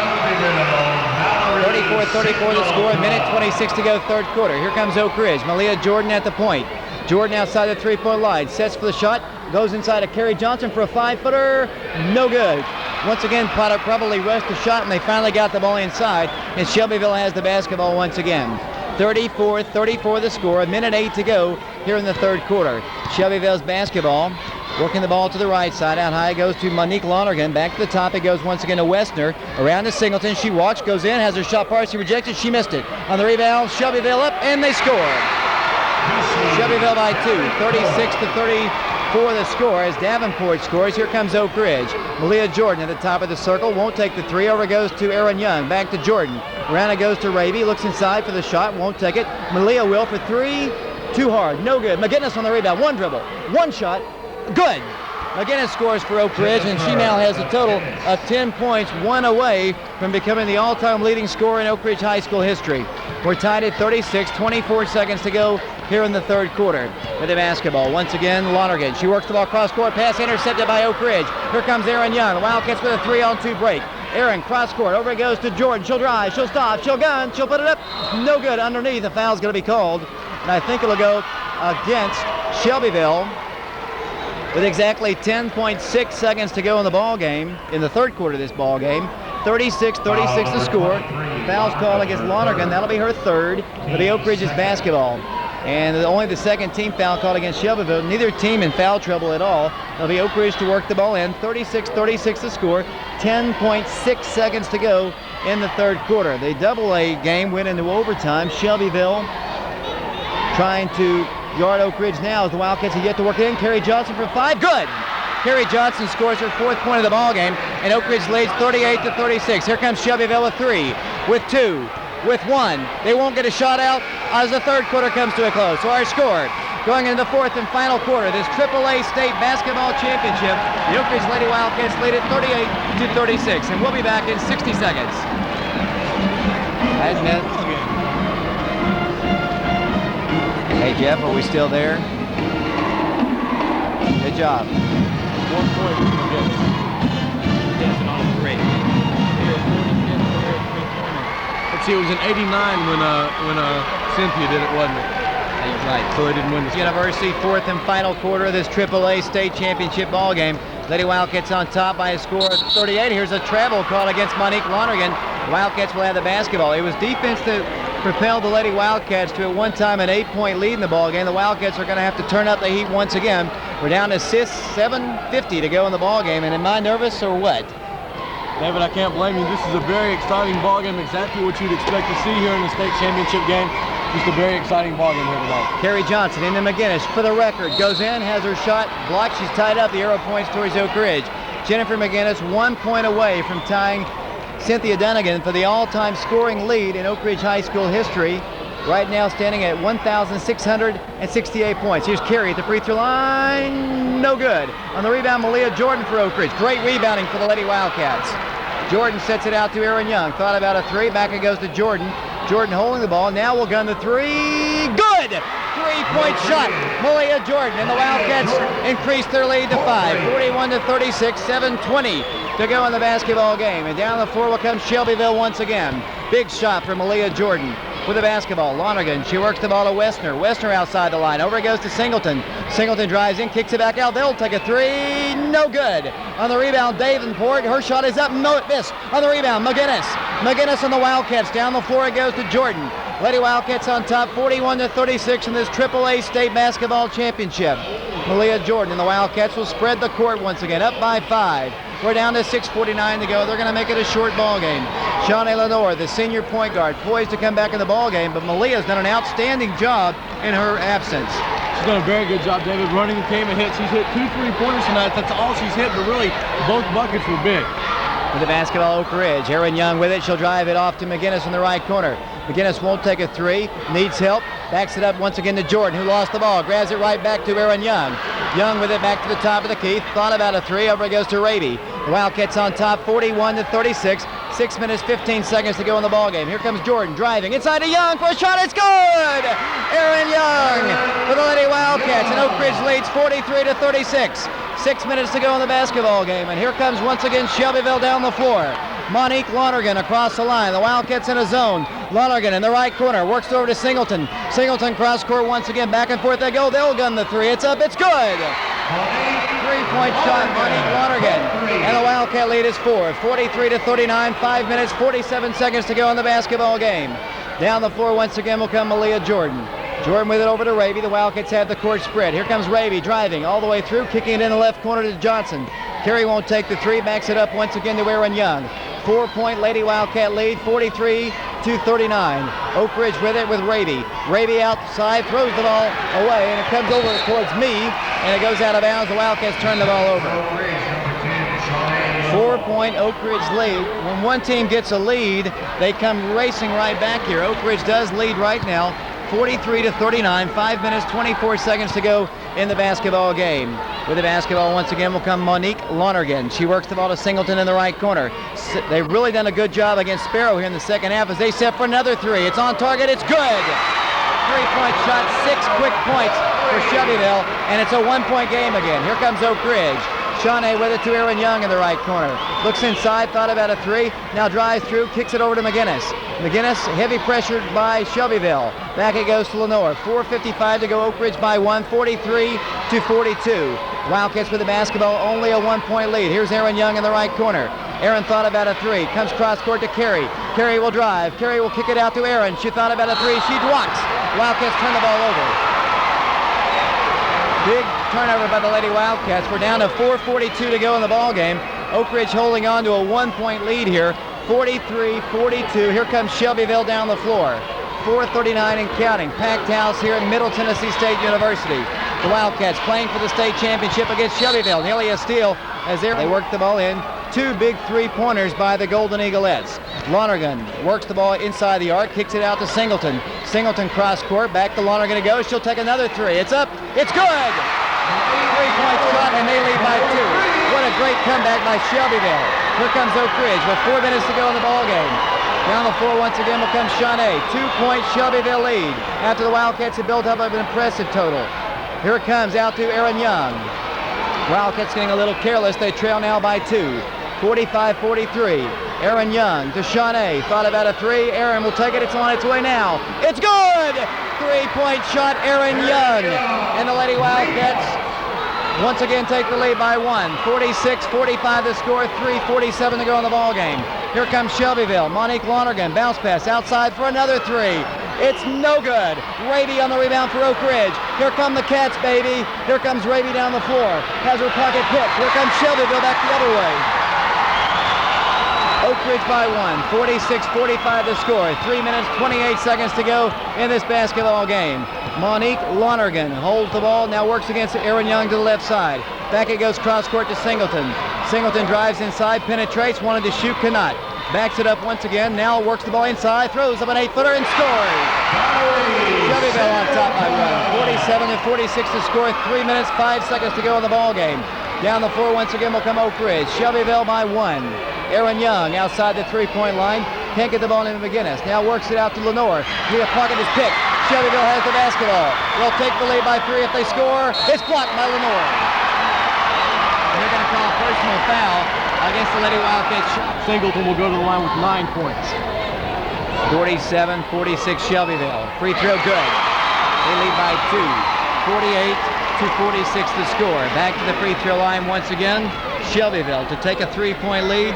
34-34 the score, minute 26 to go, third quarter. Here comes Oak Ridge. Melia Jordan at the point. Jordan outside the three-point line, sets for the shot, goes inside to Kerry Johnson for a 5-footer, no good. Once again, Potter probably rushed the shot, and they finally got the ball inside, and Shelbyville has the basketball once again. 34-34 the score, a minute 8 to go here in the third quarter. Shelbyville's basketball, working the ball to the right side. Out high goes to Monique Lonergan. Back to the top, it goes once again to Westner. Around to Singleton, she walks, goes in, has her shot partially rejected, she missed it. On the rebound, Shelbyville up, and they score. Shelbyville by 2, 36-34 the score as Davenport scores. Here comes Oak Ridge. Melia Jordan at the top of the circle, won't take the three. Over goes to Erin Young, back to Jordan. Around it goes to Raby, looks inside for the shot, won't take it. Melia will for three, too hard, no good. McGinnis on the rebound, one dribble, one shot, good. McGinnis scores for Oak Ridge, and she now has a total of 10 points, one away from becoming the all-time leading scorer in Oak Ridge High School history. We're tied at 36, 24 seconds to go here in the third quarter. With the basketball, once again, Lonergan. She works the ball cross-court, pass intercepted by Oak Ridge. Here comes Erin Young. The Wildcats with a 3-on-2 break. Erin, cross-court, over it goes to Jordan. She'll drive, she'll stop, she'll gun, she'll put it up. No good underneath. The foul's going to be called, and I think it'll go against Shelbyville. With exactly 10.6 seconds to go in the ball game, in the third quarter of this ball game, 36-36 the score. Foul's called against Lonergan. That'll be her third for the Oak Ridge's basketball. And only the second team foul called against Shelbyville. Neither team in foul trouble at all. It'll be Oak Ridge to work the ball in. 36-36 the score. 10.6 seconds to go in the third quarter. The double-A game went into overtime. Shelbyville trying to yard Oak Ridge now as the Wildcats have yet to work it in. Kerry Johnson for 5, good! Kerry Johnson scores her fourth point of the ball game, and Oak Ridge leads 38-36. Here comes Shelbyville with 3, with 2, with 1. They won't get a shot out as the third quarter comes to a close. So our score going into the fourth and final quarter, this AAA state basketball championship, the Oak Ridge Lady Wildcats lead it 38-36, and we'll be back in 60 seconds. Hey Jeff, are we still there? Good job. 1 point from McGinnis. Dancing on a three. Let's see, it was in '89 when Cynthia did it, wasn't it? That's right. So they didn't win the University, fourth and final quarter of this AAA state championship ball game. Lady Wildcats on top by a score of 38. Here's a travel call against Monique Lonergan. Wildcats will have the basketball. It was defense that propelled the Lady Wildcats to at one time an 8-point lead in the ball game. The Wildcats are going to have to turn up the heat once again. We're down to 7:50 to go in the ball game. And am I nervous or what? David, I can't blame you. This is a very exciting ball game, exactly what you'd expect to see here in the state championship game. Just a very exciting ball game here tonight. Kerry Johnson into McGinnis for the record. Goes in, has her shot blocked. She's tied up. The arrow points towards Oak Ridge. Jennifer McGinnis 1 point away from tying Cynthia Dunnigan for the all-time scoring lead in Oak Ridge High School history. Right now standing at 1,668 points. Here's Kerry at the free throw line. No good. On the rebound, Melia Jordan for Oak Ridge. Great rebounding for the Lady Wildcats. Jordan sets it out to Erin Young. Thought about a three. Back it goes to Jordan. Jordan holding the ball. Now will gun the three. Good! 3-point shot. Melia Jordan and the Wildcats increase their lead to 5. 41-36, 7:20 to go in the basketball game. And down the floor will come Shelbyville once again. Big shot from Melia Jordan. With the basketball, Lonergan, she works the ball to Westner. Westner outside the line. Over it goes to Singleton. Singleton drives in, kicks it back out. They'll take a three. No good. On the rebound, Davenport. Her shot is up. No, it missed. On the rebound, McGinnis. McGinnis on the Wildcats. Down the floor it goes to Jordan. Lady Wildcats on top, 41-36 in this AAA state basketball championship. Melia Jordan and the Wildcats will spread the court once again, up by 5. We're down to 6:49 to go. They're going to make it a short ball game. Shawnee Lenior, the senior point guard, poised to come back in the ball game, but Melia's done an outstanding job in her absence. She's done a very good job, David, running the team and hit. She's hit 2 3-pointers tonight. That's all she's hit, but really both buckets were big. With the basketball, Oak Ridge. Erin Young with it. She'll drive it off to McGinnis in the right corner. McGinnis won't take a three, needs help, backs it up once again to Jordan, who lost the ball, grabs it right back to Erin Young. Young with it back to the top of the key, thought about a three, over it goes to Raby. The Wildcats on top 41-36, 6 minutes, 15 seconds to go in the ball game. Here comes Jordan driving inside to Young for a shot, it's good! Erin Young for the Lady Wildcats, and Oak Ridge leads 43-36. 6 minutes to go in the basketball game, and here comes once again Shelbyville down the floor. Monique Lonergan across the line. The Wildcats in a zone. Lonergan in the right corner. Works over to Singleton. Singleton cross court once again. Back and forth they go. They'll gun the three. It's up. It's good. Three-point shot, Monique Lonergan. And the Wildcat lead is 43-39. 5 minutes, 47 seconds to go in the basketball game. Down the floor once again will come Melia Jordan. Jordan with it over to Raby. The Wildcats have the court spread. Here comes Raby driving all the way through, kicking it in the left corner to Johnson. Carey won't take the three, backs it up once again to Erin Young. 4-point Lady Wildcat lead, 43-39. Oak Ridge with it with Raby. Raby outside, throws the ball away, and it comes over towards me, and it goes out of bounds. The Wildcats turn the ball over. 4-point Oak Ridge lead. When one team gets a lead, they come racing right back here. Oak Ridge does lead right now, 43-39, 5 minutes, 24 seconds to go in the basketball game. With the basketball once again will come Monique Lonergan. She works the ball to Singleton in the right corner. They've really done a good job against Sparrow here in the second half as they set for another three. It's on target, it's good! Three-point shot, 6 quick points for Shelbyville, and it's a 1-point game again. Here comes Oak Ridge. Shawnee with it to Erin Young in the right corner. Looks inside, thought about a three, now drives through, kicks it over to McGinnis. McGinnis heavy pressured by Shelbyville. Back it goes to Lenoir. 4:55 to go, Oak Ridge by 1, 43-42. Wildcats with the basketball, only a 1-point lead. Here's Erin Young in the right corner. Erin thought about a three, comes cross court to Carey. Carey will drive, Carey will kick it out to Erin. She thought about a three, she walks. Wildcats turn the ball over. Big turnover by the Lady Wildcats. We're down to 4:42 to go in the ball game. Oak Ridge holding on to a 1-point lead here, 43-42. Here comes Shelbyville down the floor. 4:39 and counting. Packed house here at Middle Tennessee State University. The Wildcats playing for the state championship against Shelbyville. Nearly a steal as they work the ball in. 2 big three-pointers by the Golden Eaglettes. Lonergan works the ball inside the arc, kicks it out to Singleton. Singleton cross court, back to Lonergan to go. She'll take another three. It's up. It's good! 3-point shot, and they lead by 2. What a great comeback by Shelbyville. Here comes Oak Ridge with 4 minutes to go in the ball game. Down the floor once again will come Shawnee. 2-point Shelbyville lead after the Wildcats have built up an impressive total. Here it comes out to Erin Young. Wildcats getting a little careless. They trail now by 2. 45-43. Erin Young to Shawnee. Thought about a three. Erin will take it. It's on its way now. It's good! 3-point shot, Erin Young. And the Lady Wildcats once again take the lead by 1. 46-45 the score. 3:47 to go in the ball game. Here comes Shelbyville. Monique Lonergan. Bounce pass outside for another three. It's no good. Raby on the rebound for Oak Ridge. Here come the Cats, baby. Here comes Raby down the floor. Has her pocket picked. Here comes Shelbyville back the other way. Oak Ridge by 1, 46-45 the score. 3 minutes, 28 seconds to go in this basketball game. Monique Lonergan holds the ball, now works against Erin Young to the left side. Back it goes cross court to Singleton. Singleton drives inside, penetrates, wanted to shoot, cannot. Backs it up once again, now works the ball inside, throws up an 8-footer and scores. Shelbyville on top by 1, 47-46 to score. 3 minutes, 5 seconds to go in the ball game. Down the floor once again will come Oak Ridge. Shelbyville by 1. Erin Young outside the three-point line. Can't get the ball into McGinnis. Now works it out to Lenoir. The pocket is picked. Shelbyville has the basketball. They'll take the lead by 3 if they score. It's blocked by Lenoir. They're going to call a personal foul against the Lady Wildcats. Singleton will go to the line with 9 points. 47-46 Shelbyville. Free throw good. They lead by 2. 48-46 to score. Back to the free throw line once again. Shelbyville to take a 3-point lead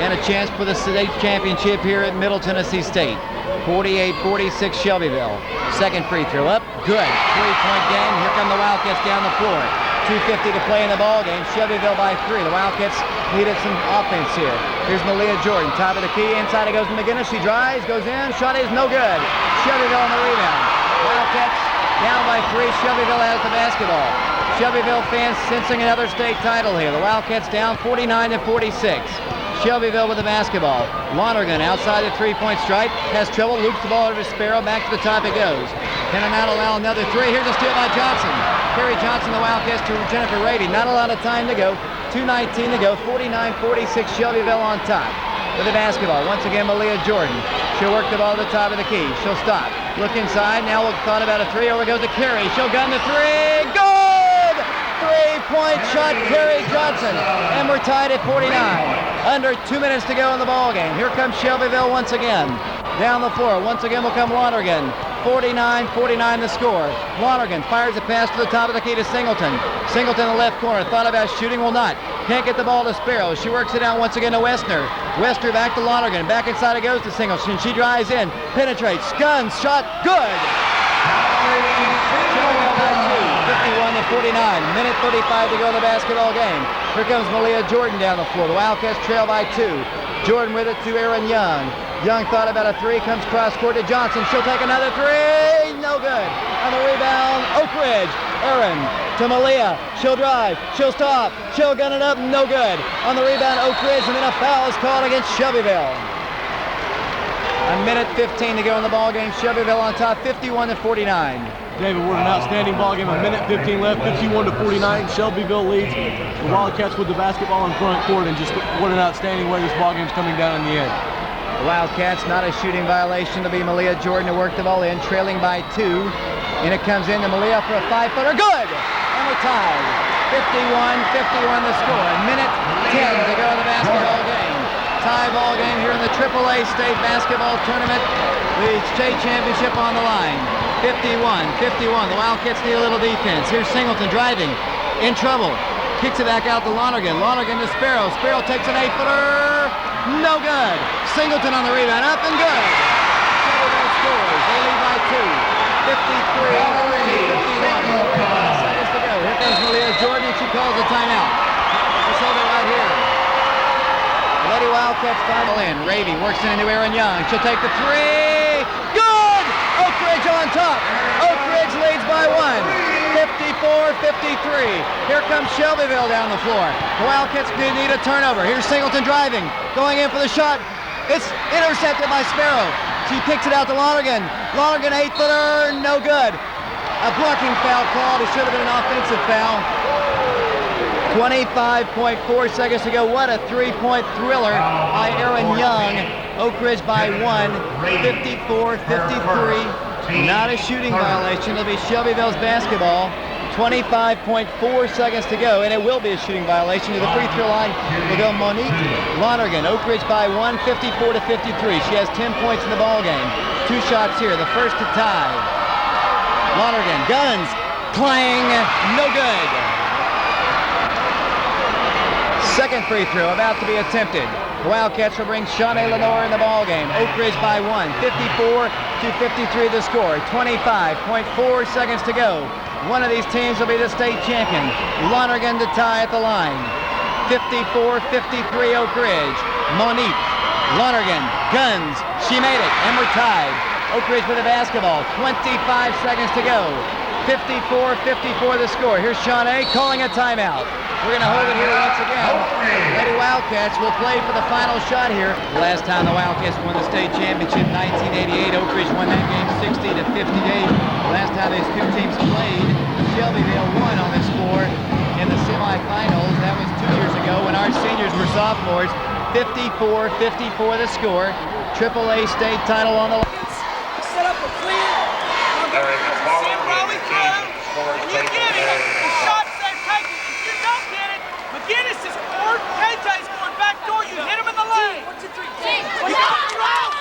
and a chance for the state championship here at Middle Tennessee State. 48-46 Shelbyville. Second free throw up. Good. 3-point game. Here come the Wildcats down the floor. 2:50 to play in the ball game. Shelbyville by 3. The Wildcats needed some offense here. Here's Melia Jordan. Top of the key. Inside it goes to McGinnis. She drives. Goes in. Shot is no good. Shelbyville on the rebound. Wildcats down by 3. Shelbyville has the basketball. Shelbyville fans sensing another state title here. The Wildcats down 49-46. Shelbyville with the basketball. Lonergan outside the three-point stripe. Has trouble. Loops the ball over to Sparrow. Back to the top it goes. Cannot allow another three. Here's a steal by Johnson. Kerry Johnson, the Wildcats, to Jennifer Raby. Not a lot of time to go. 2:19 to go. 49-46 Shelbyville on top. With the basketball. Once again, Melia Jordan. She'll work the ball to the top of the key. She'll stop. Look inside. Now we'll thought about a three. Over goes to Kerry. She'll gun the three. Good! Three-point shot, Kerry Johnson. And we're tied at 49. Under 2 minutes to go in the ball game. Here comes Shelbyville once again. Down the floor. Once again will come Lonergan. 49-49 the score. Lonergan fires a pass to the top of the key to Singleton. Singleton in the left corner. Thought about shooting, will not. Can't get the ball to Sparrow. She works it out once again to Westner. Westner back to Lonergan. Back inside it goes to Singleton. She drives in. Penetrates. Guns. Shot. Good. 51-49. Minute 35 to go in the basketball game. Here comes Melia Jordan down the floor. The Wildcats trail by 2. Jordan with it to Erin Young. Young thought about a three, comes cross court to Johnson. She'll take another three. No good. On the rebound, Oak Ridge. Erin to Melia. She'll drive. She'll stop. She'll gun it up. No good. On the rebound, Oak Ridge, and then a foul is called against Shelbyville. A minute 15 to go in the ball game. Shelbyville on top, 51-49. David, what an outstanding ball game. A minute 15 left, 51-49. Shelbyville leads. The Wildcats with the basketball in front court, and just what an outstanding way this ball game's coming down in the end. The Wildcats, not a shooting violation. To be Melia Jordan to work the ball in, trailing by 2. And it comes in to Melia for a 5-footer. Good! And we're tied. 51-51 the score. A minute 10 to go in the basketball game. Tie ball game here in the AAA State Basketball Tournament. The state championship on the line. 51-51. The Wildcats need a little defense. Here's Singleton driving. In trouble. Kicks it back out to Lonergan. Lonergan to Sparrow. Sparrow takes an 8-footer. No good. Singleton on the rebound. Up and good. Shelbyville scores. They lead by 2. 53-51. Seconds to go. Here comes Melia Jordan. She calls a timeout. Let's hold it right here. The Lady Wildcats final in. Raby works it into Erin Young. She'll take the three. Good! Oak Ridge on top. Oak Ridge leads by 1. 54-53. Here comes Shelbyville down the floor. The Wildcats need a turnover. Here's Singleton driving. Going in for the shot. It's intercepted by Sparrow. She kicks it out to Lonergan. Lonergan 8-footer. No good. A blocking foul called. It should have been an offensive foul. 25.4 seconds to go. What a three-point thriller by Erin Young. Oak Ridge by 1, 54-53. Not a shooting violation. It'll be Shelbyville's basketball. 25.4 seconds to go, and it will be a shooting violation. To the free throw line will go Monique Lonergan. Oak Ridge by 1, 54-53. She has 10 points in the ball game. 2 shots here. The first to tie. Lonergan guns, clang, no good. Second free throw about to be attempted. The Wildcats will bring Shawnee Lenior in the ball game. Oak Ridge by 1, 54-53 the score. 25.4 seconds to go. One of these teams will be the state champion. Lonergan to tie at the line. 54-53 Oak Ridge. Monique Lonergan guns. She made it, and we're tied. Oak Ridge with the basketball. 25 seconds to go. 54-54 the score. Here's Shawnee calling a timeout. We're going to hold it here once again. Lady Wildcats will play for the final shot here. Last time the Wildcats won the state championship, 1988. Oak Ridge won that game 60-58. Last time these two teams played, Shelbyville won on this score in the semifinals. That was 2 years ago when our seniors were sophomores. 54-54 the score. AAA state title on the line. Set up a clear. Send Raby through, and you get it. The shot's there taken. If you don't get it, McGinnis is forward. KJ's going back door. You hit him in the lane. 1, 2, 3. You got it wrong.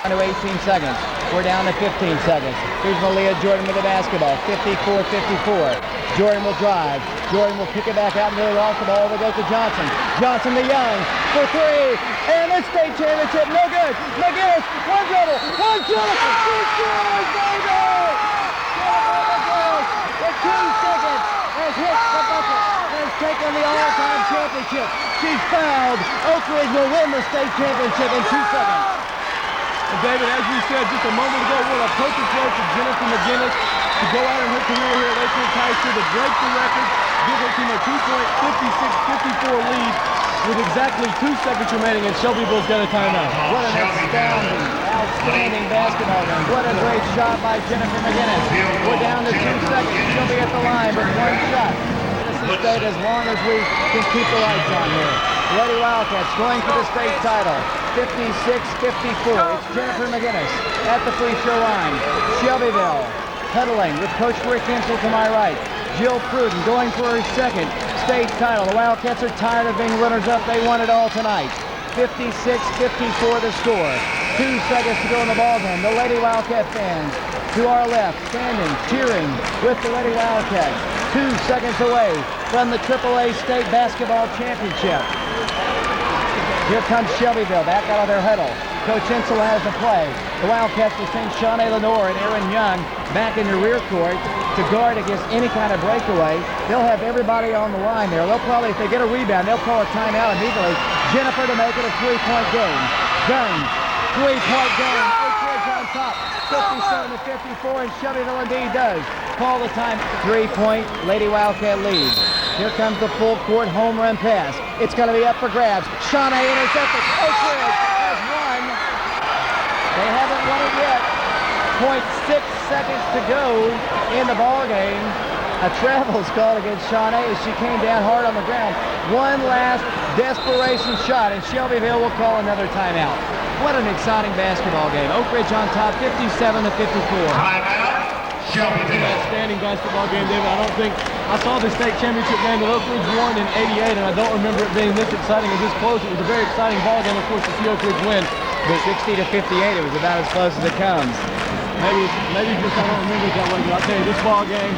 Down to 18 seconds. We're down to 15 seconds. Here's Melia Jordan with the basketball. 54-54. Jordan will drive. Jordan will kick it back out and really off the ball. Will go to Johnson. Johnson to Young for 3. And the state championship, no good. McGinnis, one dribble. She scores, baby! The 2 seconds has hit the bucket and has taken the all-time championship. She's fouled. Oak Ridge will win the state championship in 2 seconds. And David, as we said just a moment ago, what a perfect way for Jennifer McGinnis to go out in her career here at Oak Ridge High School to break the record, give her team a 2.56-54 lead with exactly 2 seconds remaining, and Shelbyville's got a timeout. What an outstanding basketball game. What a great shot by Jennifer McGinnis. We're down to 2 seconds. She'll be at the line with 1 shot. This state as long as we can keep the lights on here. Lady Wildcats going for the state title. 56-54. It's Jennifer McGinnis at the free throw line. Shelbyville huddling with Coach Rick Hensel to my right. Jill Pruden going for her second state title. The Wildcats are tired of being runners-up. They won it all tonight. 56-54 the score. 2 seconds to go in the ballgame. The Lady Wildcat fans to our left, standing, cheering with the Lady Wildcats. 2 seconds away from the AAA State Basketball Championship. Here comes Shelbyville back out of their huddle. Coach Hensel has the play. The Wildcats will send Shawnee Lenior and Erin Young back in the rear court to guard against any kind of breakaway. They'll have everybody on the line there. They'll probably, if they get a rebound, they'll call a timeout immediately. Jennifer to make it a 3-point game. Gunn, 3-point game. Oak Ridge on top. 57-54, and Shelbyville indeed does call the time. 3-point Lady Wildcat lead. Here comes the full court home run pass. It's going to be up for grabs. Shawnee intercepted. Oak Ridge has won. They haven't won it yet. 0.6 seconds to go in the ball game. A travel's called against Shawnee as she came down hard on the ground. One last desperation shot, and Shelbyville will call another timeout. What an exciting basketball game. Oak Ridge on top, 57-54. Timeout, Shelbyville. Outstanding basketball game, David. I don't think I saw the state championship game that Oak Ridge won in '88, and I don't remember it being this exciting or this close. It was a very exciting ball game, of course, to see Oak Ridge win. But 60-58, it was about as close as it comes. Maybe just I don't remember it that way, but I'll tell you, this ball game,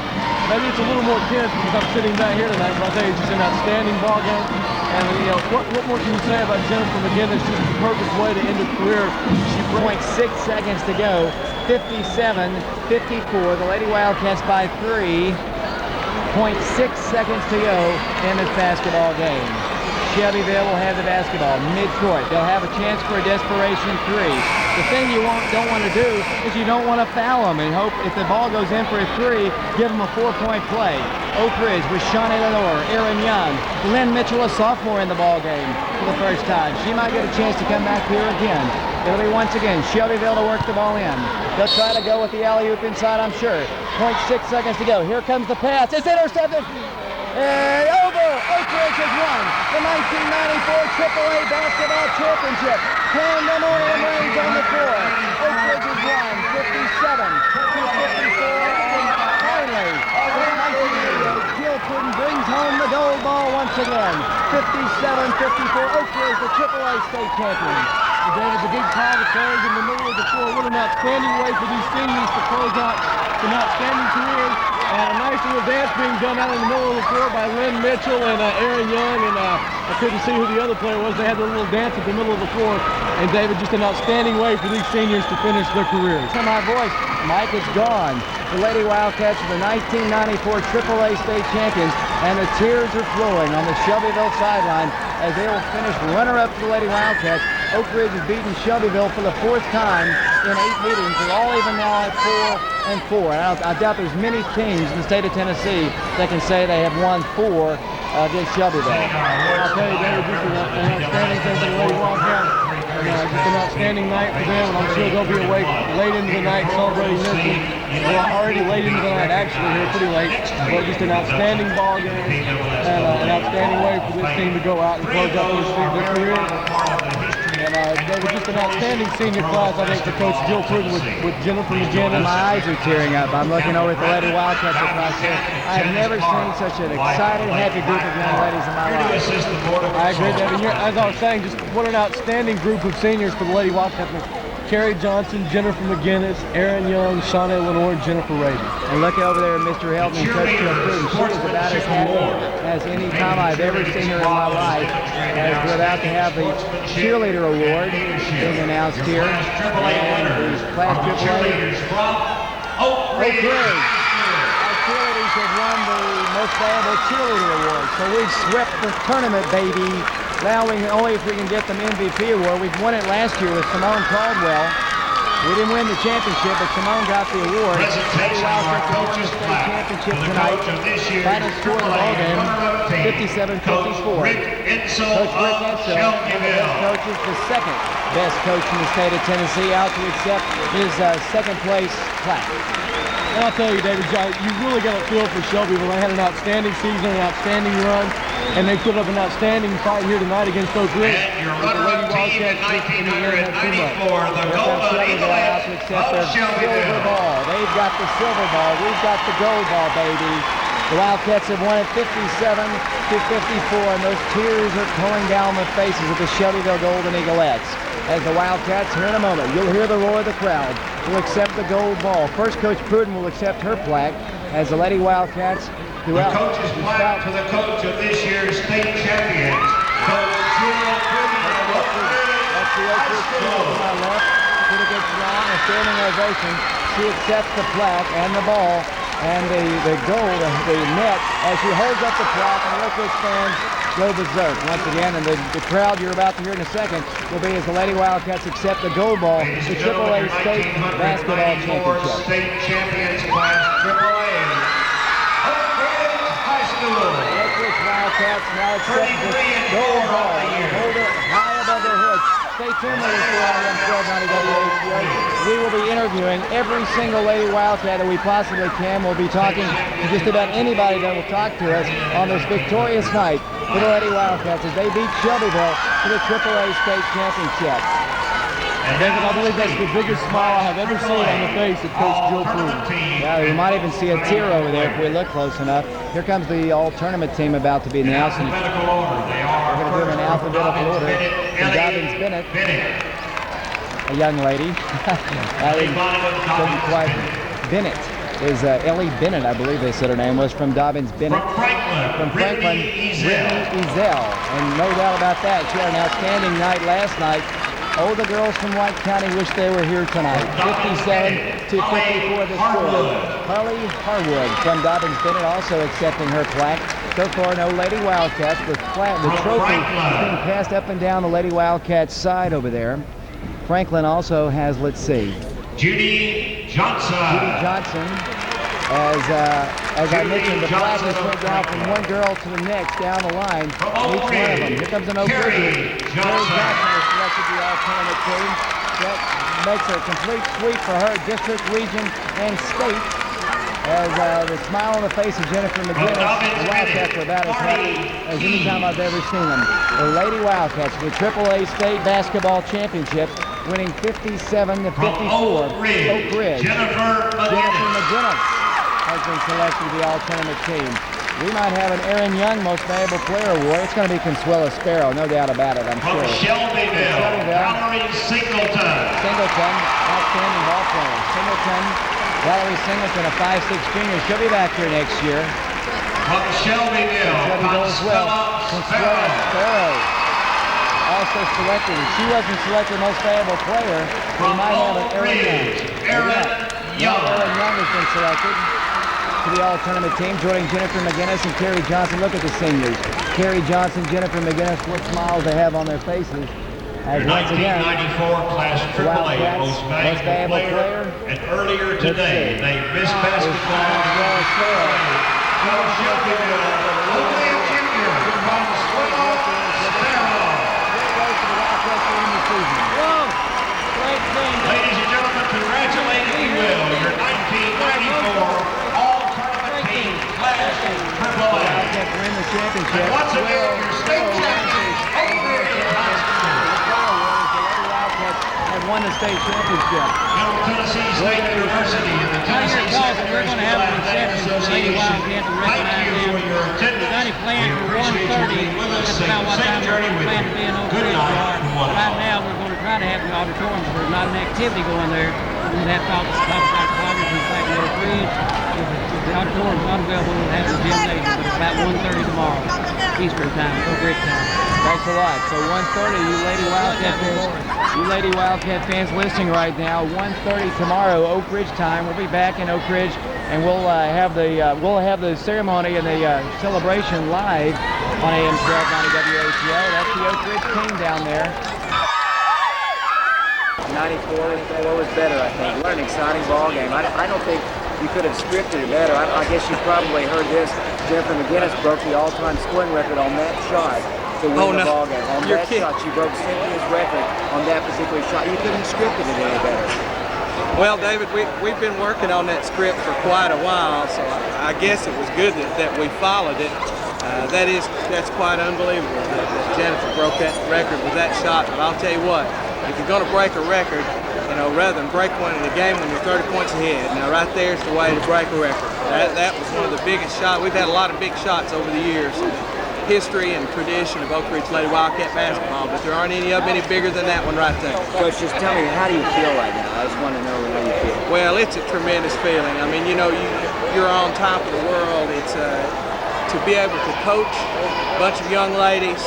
maybe it's a little more tense because I'm sitting back here tonight, but I'll tell you, it's just an outstanding ball game. And, you know, what more can you say about Jennifer McGinnis? Just the perfect way to end her career. She 0.6 seconds to go, 57-54. The Lady Wildcats by 3. 0.6 seconds to go in this basketball game. Shelbyville will have the basketball mid-court. They'll have a chance for a desperation 3. The thing you don't want to do is you don't want to foul them and hope if the ball goes in for a 3, give them a 4-point play. Oak Ridge with Shawnee Lenior, Erin Young, Lynn Mitchell, a sophomore in the ball game for the first time. She might get a chance to come back here again. It'll be once again Shelbyville to work the ball in. They'll try to go with the alley-oop inside, I'm sure. 0.6 seconds to go. Here comes the pass. It's intercepted. And over. Oak Ridge has won the 1994 AAA Basketball Championship. Clown Memoriam reigns on the floor. Oak Ridge has won 57-54. And finally, in 1988, Jill Pruden brings home the gold ball once again. 57-54. Oak Ridge, the AAA state champion. David, the big pile of players in the middle of the floor. What an outstanding way for these seniors to close out an outstanding career. And a nice little dance being done out in the middle of the floor by Lynn Mitchell and Erin Young. And I couldn't see who the other player was. They had a little dance at the middle of the floor. And David, just an outstanding way for these seniors to finish their careers. To my voice, Mike, it's gone. The Lady Wildcats are the 1994 AAA state champions, and the tears are flowing on the Shelbyville sideline as they will finish runner-up to the Lady Wildcats. Oak Ridge has beaten Shelbyville for the 4th time in 8 meetings. They're all even now at 4-4. I doubt there's many teams in the state of Tennessee that can say they have won 4 against Shelbyville. I'll tell you, David, just an outstanding thing for the Lady Wildcats. Just an outstanding night for them, and I'm sure they'll be awake late into the night celebrating this one. Well, already late into the night, actually, here pretty late. But just an outstanding ball game and an outstanding way for this team to go out and close out their career. And they were just an outstanding senior class, I think, for Coach Jill Pruden with Jennifer McGinnis. My eyes are tearing up. I'm looking over at the Lady Wildcats across here. I've never seen such an excited, happy group of young ladies in my life. I agree, David. As I was saying, just what an outstanding group of seniors for the Lady Wildcats. Carrie Johnson, Jennifer McGinnis, Erin Young, Shawnee Lenior, and Jennifer Raby. And look over there at Mr. Helton and Coach Jill Pruden. She is about as happy as any time I've ever seen her in my life. As we're about to have the cheerleader award being announced here. And the Class AAA Oak Ridge. Our cheerleaders have won the Most Valuable Cheerleader Award. So we've swept the tournament, baby. Now only if we can get them MVP award. We've won it last year with Simone Caldwell We didn't win the championship, but Simone got the award. Presentation of our coaches' plaque championship for the tonight. coach of this year's Final score of the ball game, 57-54. Coach Rick Insel Coach Rick of Insel, one of the best Shelbyville. coaches, the second best coach in the state of Tennessee, out to accept his second place plaque. And I'll tell you, David, you really got a feel for Shelbyville. They had an outstanding season, an outstanding run, and they put up an outstanding fight here tonight against Oak Ridge. And your runner-up team in 1994, the Golden Eagles of Shelbyville. Silver ball. They've got the silver ball. We've got the gold ball, baby. The Wildcats have won it 57-54, and those tears are pouring down the faces of the Shelbyville Golden Eaglettes. As the Wildcats, here in a moment, you'll hear the roar of the crowd, will accept the gold ball. First, Coach Pruden will accept her plaque as the Lady Wildcats The coach's plaque to the coach of this year's state champions, Coach Jill Pruden of Oak Ridge That's the Oak Ridge High to my left. Pretty good strong, a standing ovation. She accepts the plaque and the ball and the gold, the net, as she holds up the plaque, and the Oak Ridge fans go berserk once again. And the crowd you're about to hear in a second will be as the Lady Wildcats accept the gold ball, Ladies the and gentlemen, AAA State Basketball 1994 Championship. State Champions Class AAA, Oak Ridge High School. The Oak Ridge Wildcats now accept the 33 and gold 4 ball on the and year. hold it high above their heads. Stay tuned with us here on 1290 WHBO. We will be interviewing every single Lady Wildcat that we possibly can. We'll be talking to just about anybody that will talk to us on this victorious night for the Lady Wildcats as they beat Shelbyville to the AAA State Championship. David, I believe that's the biggest smile I have ever seen on the face of Coach Jill Pruden. Yeah, we might even see a tear over there if we look close enough. Here comes the all-tournament team about to be announced. In alphabetical order, they are We're going to do them in alphabetical order. And Dobbins Bennett, a young lady. Couldn't quite. Bennett is Ellie Bennett, I believe they said her name was, from Dobbins Bennett. From Franklin, Whitney Ezel. And no doubt about that, she had an outstanding night last night. Oh, the girls from White County wish they were here tonight. 57-54 the score. Holly Harwood from Dobbins Bennett also accepting her plaque. So far, no Lady Wildcats. The trophy is being passed up and down the Lady Wildcats side over there. Franklin also has, let's see, Judy Johnson. As I mentioned, the plaque is went down from one girl to the next down the line. Each one of them. Here comes an Oak Ridge. Carrie Johnson has selected the all-tournament team. That makes a complete sweep for her district, region, and state. As the smile on the face of Jennifer McGinnis, the Wildcats are about as happy as any time I've ever seen them. The Lady Wildcats, the AAA State Basketball Championship, winning 57-54. Oak Ridge. Jennifer McGinnis has been selected to the all-tournament team. We might have an Erin Young Most Valuable Player Award. It's going to be Consuela Sparrow, no doubt about it, I'm From sure. Shelbyville, Valerie Singleton. Singleton, outstanding ball player. Valerie Singleton, a 5'6" junior. She'll be back here next year. From Shelbyville, Consuela Sparrow. Also selected. She wasn't selected Most Valuable Player. We might have an Erin Young. Erin Young has been selected to the all-tournament team, joining Jennifer McGinnis and Carrie Johnson. Look at the seniors. Carrie Johnson, Jennifer McGinnis, what smiles they have on their faces. As once again, 1994 Class AAA Most Valuable Player. And earlier today, they missed basketball. From Shelbyville, Olivia Jr. from Ladies and gentlemen, congratulate, if you will, your 1994 all-tournament team, Class AAA. And once again, your state champions, Oak Ridge High School. Have won the state championship. Middle Tennessee State University and the Tennessee Secondary School Athletic Association. Thank you for your attendance. We appreciate you being with us. Safe journey with you. Good night. Right now, we're going to try to have the auditorium, but there's not an activity going there. We'll have to talk about progress in fact in Oak Ridge. If the auditorium's not available, we'll have the gymnasium, but it's about 1:30 tomorrow, Eastern time, Oak Ridge time. Thanks a lot. So 1:30, you Lady Wildcat fans listening right now, 1:30 tomorrow, Oak Ridge time. We'll be back in Oak Ridge, and we'll have the ceremony and the celebration live on AM 1290 WHBO. That's the Oak Ridge team down there. 94 was better, I think. What an exciting ball game. I don't think you could have scripted it better. I guess you probably heard this. Jennifer McGinnis broke the all-time scoring record on that shot to win the ball game. On that shot, she broke Cynthia's record on that particular shot. You couldn't have scripted it any better. Well, David, we've been working on that script for quite a while, so I guess it was good that we followed it. That's quite unbelievable that Jennifer broke that record with that shot. But I'll tell you what, if you're going to break a record, rather than break one in a game when you're 30 points ahead, now right there's the way to break a record. That was one of the biggest shots. We've had a lot of big shots over the years. History and tradition of Oak Ridge Lady Wildcat basketball, but there aren't any of them any bigger than that one right there. Coach, just tell me, how do you feel right now? I just want to know how you feel. Well, it's a tremendous feeling. I mean, you're on top of the world. It's to be able to coach a bunch of young ladies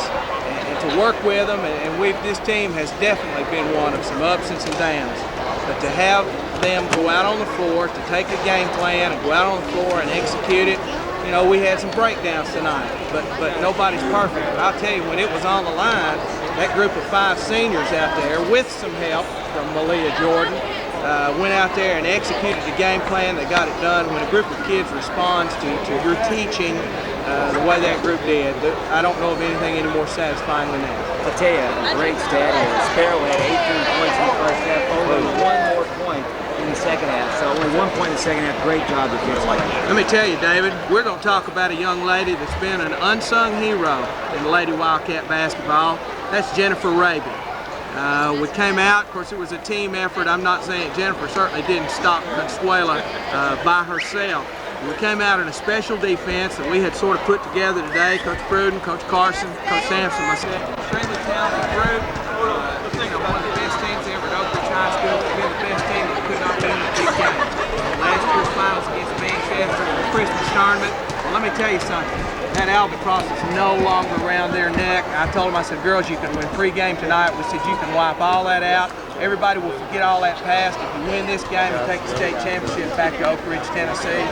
and to work with them, and this team has definitely been one of some ups and some downs. But to have them go out on the floor, to take a game plan and go out on the floor and execute it, we had some breakdowns tonight, but nobody's perfect. But I'll tell you, when it was on the line, that group of 5 seniors out there, with some help from Melia Jordan, went out there and executed the game plan. They got it done. When a group of kids responds to your teaching the way that group did, I don't know of anything any more satisfying than that. I'll tell you, a great stat here. Sparrow had 18 points in the first half, only 1 more point in the second half. So only 1 point in the second half. Great job to kids like that. Let me tell you, David, we're going to talk about a young lady that's been an unsung hero in Lady Wildcat basketball. That's Jennifer Raby. We came out, of course it was a team effort. I'm not saying Jennifer certainly didn't stop Consuela by herself. We came out in a special defense that we had sort of put together today. Coach Pruden, Coach Carson, Coach Sampson, myself. Extremely talented group. One of the best teams ever at Oak Ridge High School. We've been the best team that could not win the big game. Last year's finals against Manchester in the Christmas tournament. Well, let me tell you something. That albatross is no longer around their neck. I told them, I said, girls, you can win pregame tonight. We said, you can wipe all that out. Everybody will forget all that past. If you win this game and take the state championship back to Oak Ridge, Tennessee.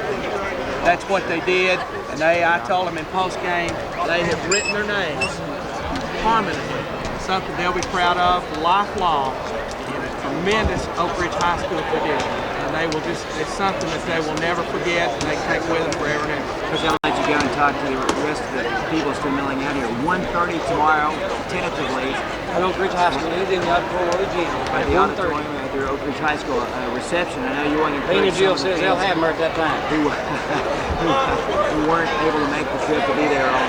That's what they did. And I told them in postgame, they have written their names permanently. Something they'll be proud of lifelong in a tremendous Oak Ridge High School tradition. And they will it's something that they will never forget and they take with them forever and ever. Coach, I'll let you go and talk to the rest of the people still milling out here. 1:30 tomorrow, tentatively. At Oak Ridge High School, in the auditorium again. At the auditorium at their Oak Ridge High School reception. I know you want to Lena Jill says they'll have them at that time. Who weren't able to make the trip to be there on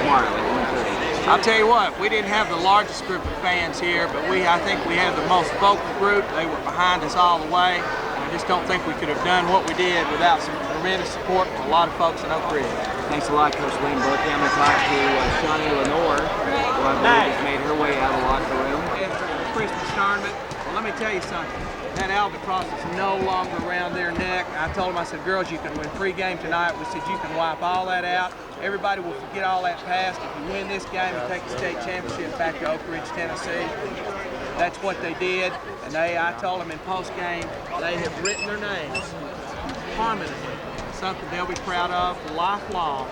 tomorrow at 1:30. I'll tell you what, we didn't have the largest group of fans here, but I think we had the most vocal group. They were behind us all the way. I just don't think we could have done what we did without some tremendous support from a lot of folks in Oak Ridge. Thanks a lot, Coach Lynn Berkeley. I'm going to talk to Shawnee Lenior, who I believe has made her way out of the locker room. After the Christmas tournament, well, let me tell you something. That albatross is no longer around their neck. I told them, I said, girls, you can win pregame tonight. We said, you can wipe all that out. Everybody will forget all that past. If you win this game and take the state championship back to Oak Ridge, Tennessee. That's what they did. And I told them in postgame, they have written their names permanently. Something they'll be proud of lifelong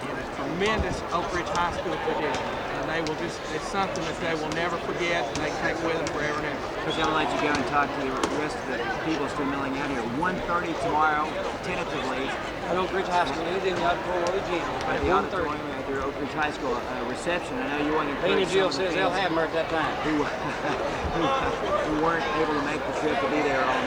in a tremendous Oak Ridge High School tradition. And they will it's something that they will never forget and they take with them forever and ever. Coach, I'll let you go and talk to the rest of the people still milling out here. 1:30 tomorrow, tentatively. At Oak Ridge High School, in the auditorium again. At the auditorium at their Oak Ridge High School reception. I know you want to Lena Jill says they'll have them at that time. Who weren't able to make the trip to be there on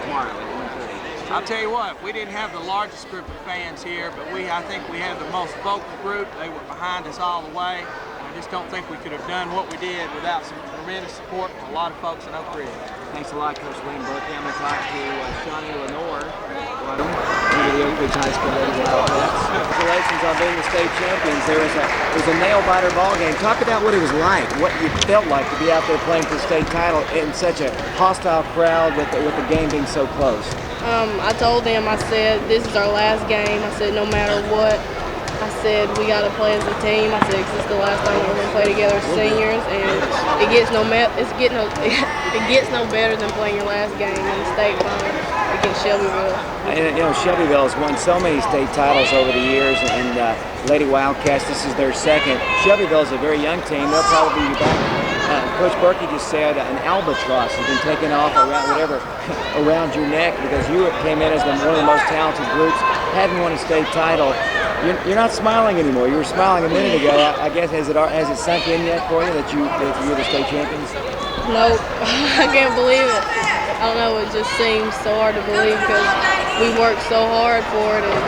tomorrow at 1:30. I'll tell you what, we didn't have the largest group of fans here, but I think we had the most vocal group. They were behind us all the way. I just don't think we could have done what we did without some tremendous support from a lot of folks in Oak Ridge. Thanks a lot, Coach Lynn Berkeley. I'm going to talk to Shawnee Lenior, the Oak Ridge High School Lady Wildcats. Congratulations on being the state champions. It was a nail-biter ball game. Talk about what it was like, what you felt like to be out there playing for the state title in such a hostile crowd with the game being so close. I told them, I said, this is our last game. I said, no matter what, I said, we got to play as a team. I said, this is the last time we're going to play together as seniors, and it gets no better than playing your last game in the state final against Shelbyville. And, Shelbyville has won so many state titles over the years, and Lady Wildcats, this is their second. Shelbyville is a very young team. They'll probably be back Coach Berkey just said an albatross has been taken off around your neck because you came in as one of the most talented groups, hadn't won a state title. You're not smiling anymore. You were smiling a minute ago. I guess has it sunk in yet for you that you're the state champions? Nope, I can't believe it. I don't know, it just seems so hard to believe because we worked so hard for it. And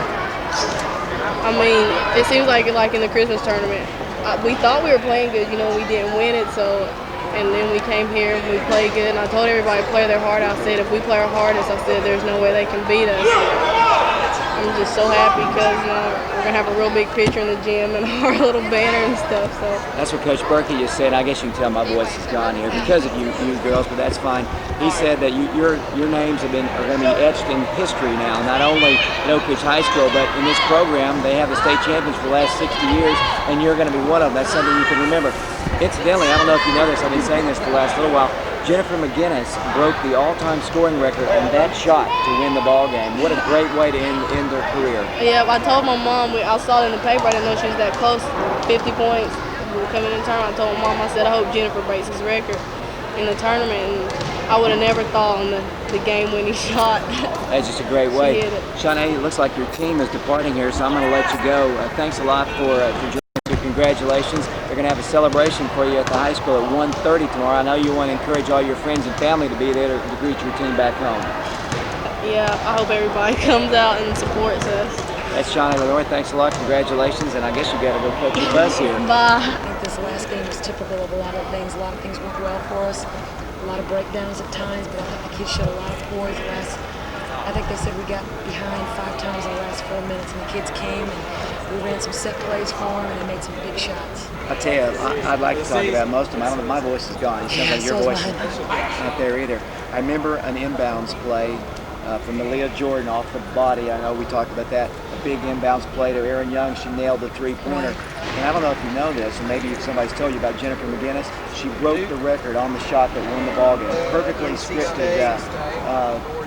I mean, it seems like in the Christmas tournament, we thought we were playing good, we didn't win it, and then we came here and we played good, and I told everybody to play their heart out. I said, if we play our hardest, I said, there's no way they can beat us. I'm just so happy because we're going to have a real big picture in the gym and our little banner and stuff. So that's what Coach Berkey just said. I guess you can tell my voice is gone here because of you girls, but that's fine. He said that your names are going to be etched in history now, not only at Oak Ridge High School, but in this program. They have the state champions for the last 60 years, and you're going to be one of them. That's something you can remember. Incidentally, I don't know if you know this, I've been saying this for the last little while, Jennifer McGinnis broke the all-time scoring record on that shot to win the ball game. What a great way to end their career. Yeah, I told my mom, I saw it in the paper, I didn't know she was that close, 50 points. We were coming in the tournament, I told my mom, I said, I hope Jennifer breaks his record in the tournament. And I would have never thought on the game-winning shot. That's just a great way. She hit it. Shawnee, it looks like your team is departing here, so I'm going to let you go. Thanks a lot for joining us. Congratulations. They're going to have a celebration for you at the high school at 1:30 tomorrow. I know you want to encourage all your friends and family to be there to greet your team back home. Yeah, I hope everybody comes out and supports us. That's Shawnee Lenior. Thanks a lot. Congratulations. And I guess you got to go catch your bus here. Bye. I think this last game was typical of a lot of things. A lot of things went well for us. A lot of breakdowns at times, but I think the kids showed a lot of poise. I think they said we got behind 5 times in the last 4 minutes, and the kids came and we ran some set plays for them, and they made some big shots. I'll tell you, I'd like to talk about most of them. I don't know, my voice is gone. It sounds like your voice is not there either. I remember an inbounds play from Melia Jordan off the body. I know we talked about that. A big inbounds play to Erin Young. She nailed the three-pointer. And I don't know if you know this, and maybe if somebody's told you about Jennifer McGinnis, she broke the record on the shot that won the ballgame. Perfectly scripted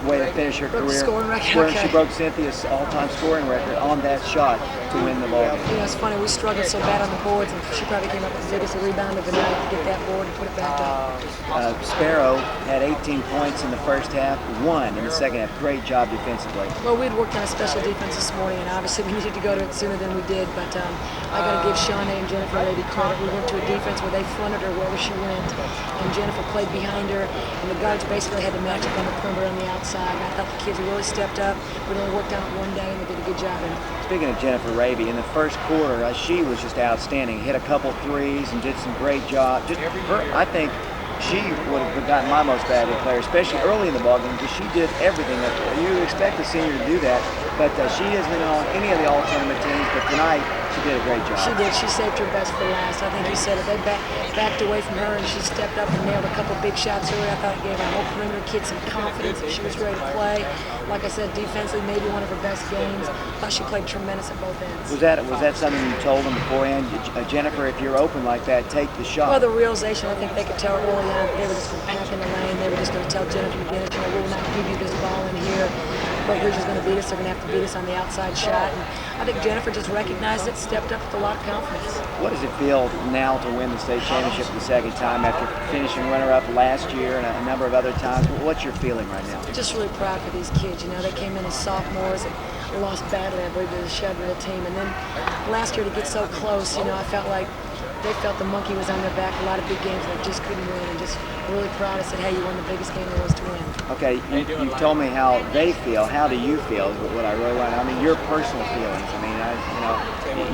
way to finish her career. She broke Cynthia's all-time scoring record on that shot to win the ballgame. It's funny, we struggled so bad on the boards, and she probably came up with the biggest rebound of the night to get that board and put it back up. Sparrow had 18 points in the first half, 1 in the second half. Great job defensively. Well, we'd worked on a special defense this morning, and obviously we needed to go to it sooner than we did, but I got to give Shawnee and Jennifer Raby credit. We went to a defense where they fronted her wherever she went, and Jennifer played behind her, and the guards basically had to match up on the perimeter on the outside, and I thought the kids really stepped up. We only worked on it one day, and they did a good job in it. Speaking of Jennifer Raby, in the first quarter, she was just outstanding. Hit a couple threes and did some great job. I think she would have gotten my most valuable player, especially early in the ballgame, because she did everything. You expect a senior to do that, but she hasn't been on any of the all-tournament teams, but tonight she did a great job. She did. She saved her best for last. I think you said it. They backed away from her, and she stepped up and nailed a couple big shots early. I thought it gave her whole perimeter kid some confidence that she was ready to play. Like I said, defensively, maybe one of her best games. I thought she played tremendous at both ends. Was that something you told them beforehand? Jennifer, if you're open like that, take the shot. Well, the realization, I think they could tell early on, they were just going to pack in the lane. They were just going to tell Jennifer McGinnis, we will not give you this ball in here. Oak Ridge is going to beat us. They're going to have to beat us on the outside shot. And I think Jennifer just recognized it, stepped up with a lot of confidence. What does it feel now to win the state championship the second time after finishing runner-up last year and a number of other times? What's your feeling right now? Just really proud for these kids. They came in as sophomores and lost badly, I believe, to the Shelbyville team. And then last year to get so close, I felt like they felt the monkey was on their back. A lot of big games they just couldn't win, and just really proud. I said, hey, you won the biggest game there was to win. Okay, you told me how they feel. How do you feel? What I really want. Your personal feelings.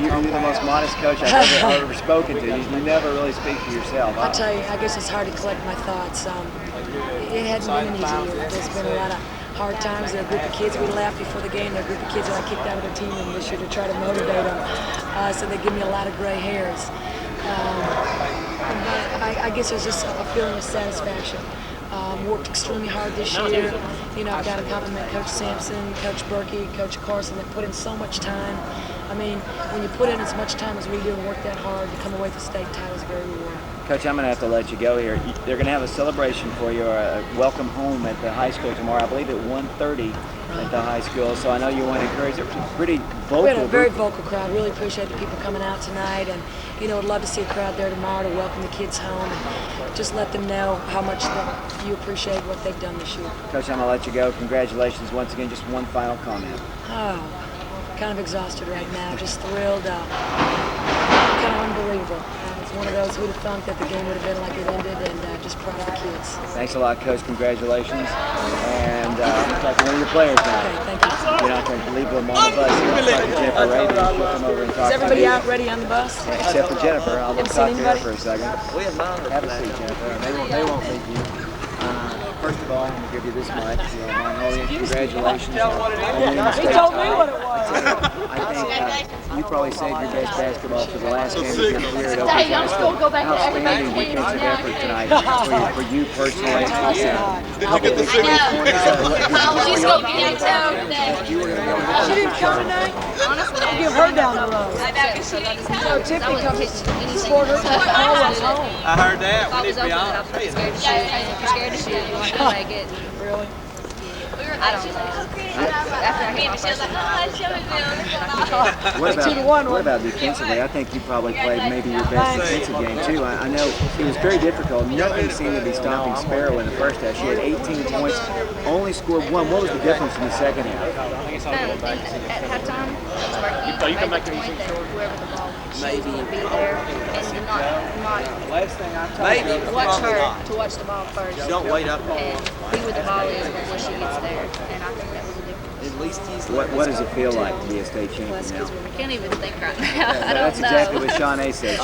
You're the most modest coach I've ever spoken to. You never really speak for yourself. I'll tell you, I guess it's hard to collect my thoughts. It hadn't been an easy year. There's been a lot of hard times. There are a group of kids we laughed before the game. There are a group of kids that I kicked out of the team and this year to try to motivate them. So they give me a lot of gray hairs. But I guess there's just a feeling of satisfaction. Worked extremely hard this year. I've got to compliment Coach Sampson, Coach Berkey, Coach Carson that put in so much time. When you put in as much time as we do and work that hard, to come away with the state title is very rewarding. Coach, I'm going to have to let you go here. They're going to have a celebration for you, or a welcome home at the high school tomorrow, I believe at 1:30 at the high school. So I know you want to encourage. It was a pretty vocal. We had a very vocal crowd. Really appreciate the people coming out tonight, and would love to see a crowd there tomorrow to welcome the kids home and just let them know how much you appreciate what they've done this year. Coach, I'm gonna let you go. Congratulations once again. Just one final comment. Oh, kind of exhausted right now. Just thrilled. Kind of unbelievable. It's one of those who'd have thunk that the game would have been like it ended, and just proud of the kids. Thanks a lot, Coach. Congratulations. And talk to one of your players now. Okay, thank you. You're not going to leave them on the bus. You're going to talk to Jennifer Raby and flip them over and talk Is everybody to out ready on the bus? Except for Jennifer. I'll Haven't talk seen to her anybody? for a second. Have a seat, Jennifer. They won't leave you. First of all, I'm going to give you this mic. Congratulations. He told me what it was. I think you probably saved your best basketball for the last game of your career at Oak Ridge High School. Outstanding defensive effort tonight for you personally. She didn't come tonight? I'll give her down the road. Tiffany comes to support her. I was home. I heard that. We need to be honest. You're scared to shoot. You want to make it. Really? I don't know. After I hit my first What about defensively? I think you probably played maybe your best defensive game too. I know it was very difficult. Nothing seemed to be stopping Sparrow in the first half. She had 18 points, only scored one. What was the difference in the second half? At halftime, you can make the point that whoever the ball was, she was going to be there and not watch her to watch the ball first. Don't wait up on and be where the ball is before she gets there. And I think that was the difference. What does it feel like to be a state champion now? I can't even think right now. I don't That's know. exactly what Shawnee said.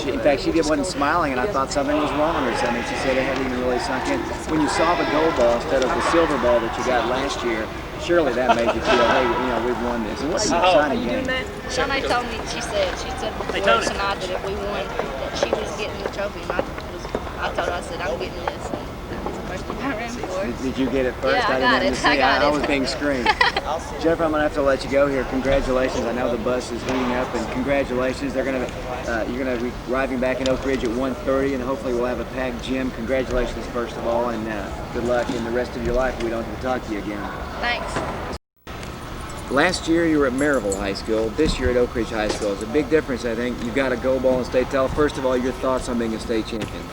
In fact, she wasn't smiling, and I thought something was wrong or something. She said it hadn't even really sunk in. When you saw the gold ball instead of the silver ball that you got last year, surely that made you feel, hey, we've won this. And what's an exciting game? Shawnee told me, she said before tonight that if we won, that she was getting the trophy. And I told her, I said, I'm getting this. And that's the first thing I ran for. Did you get it first? Yeah, I got didn't it. see. I got I it. was being screamed. Jennifer, I'm going to have to let you go here. Congratulations. I know the bus is heating up, and congratulations. You're going to be arriving back in Oak Ridge at 1:30, and hopefully we'll have a packed gym. Congratulations, first of all, and good luck in the rest of your life if we don't get to talk to you again. Thanks. Last year you were at Maryville High School. This year at Oak Ridge High School. It's a big difference, I think. You've got a gold ball in state title. First of all, your thoughts on being a state champion.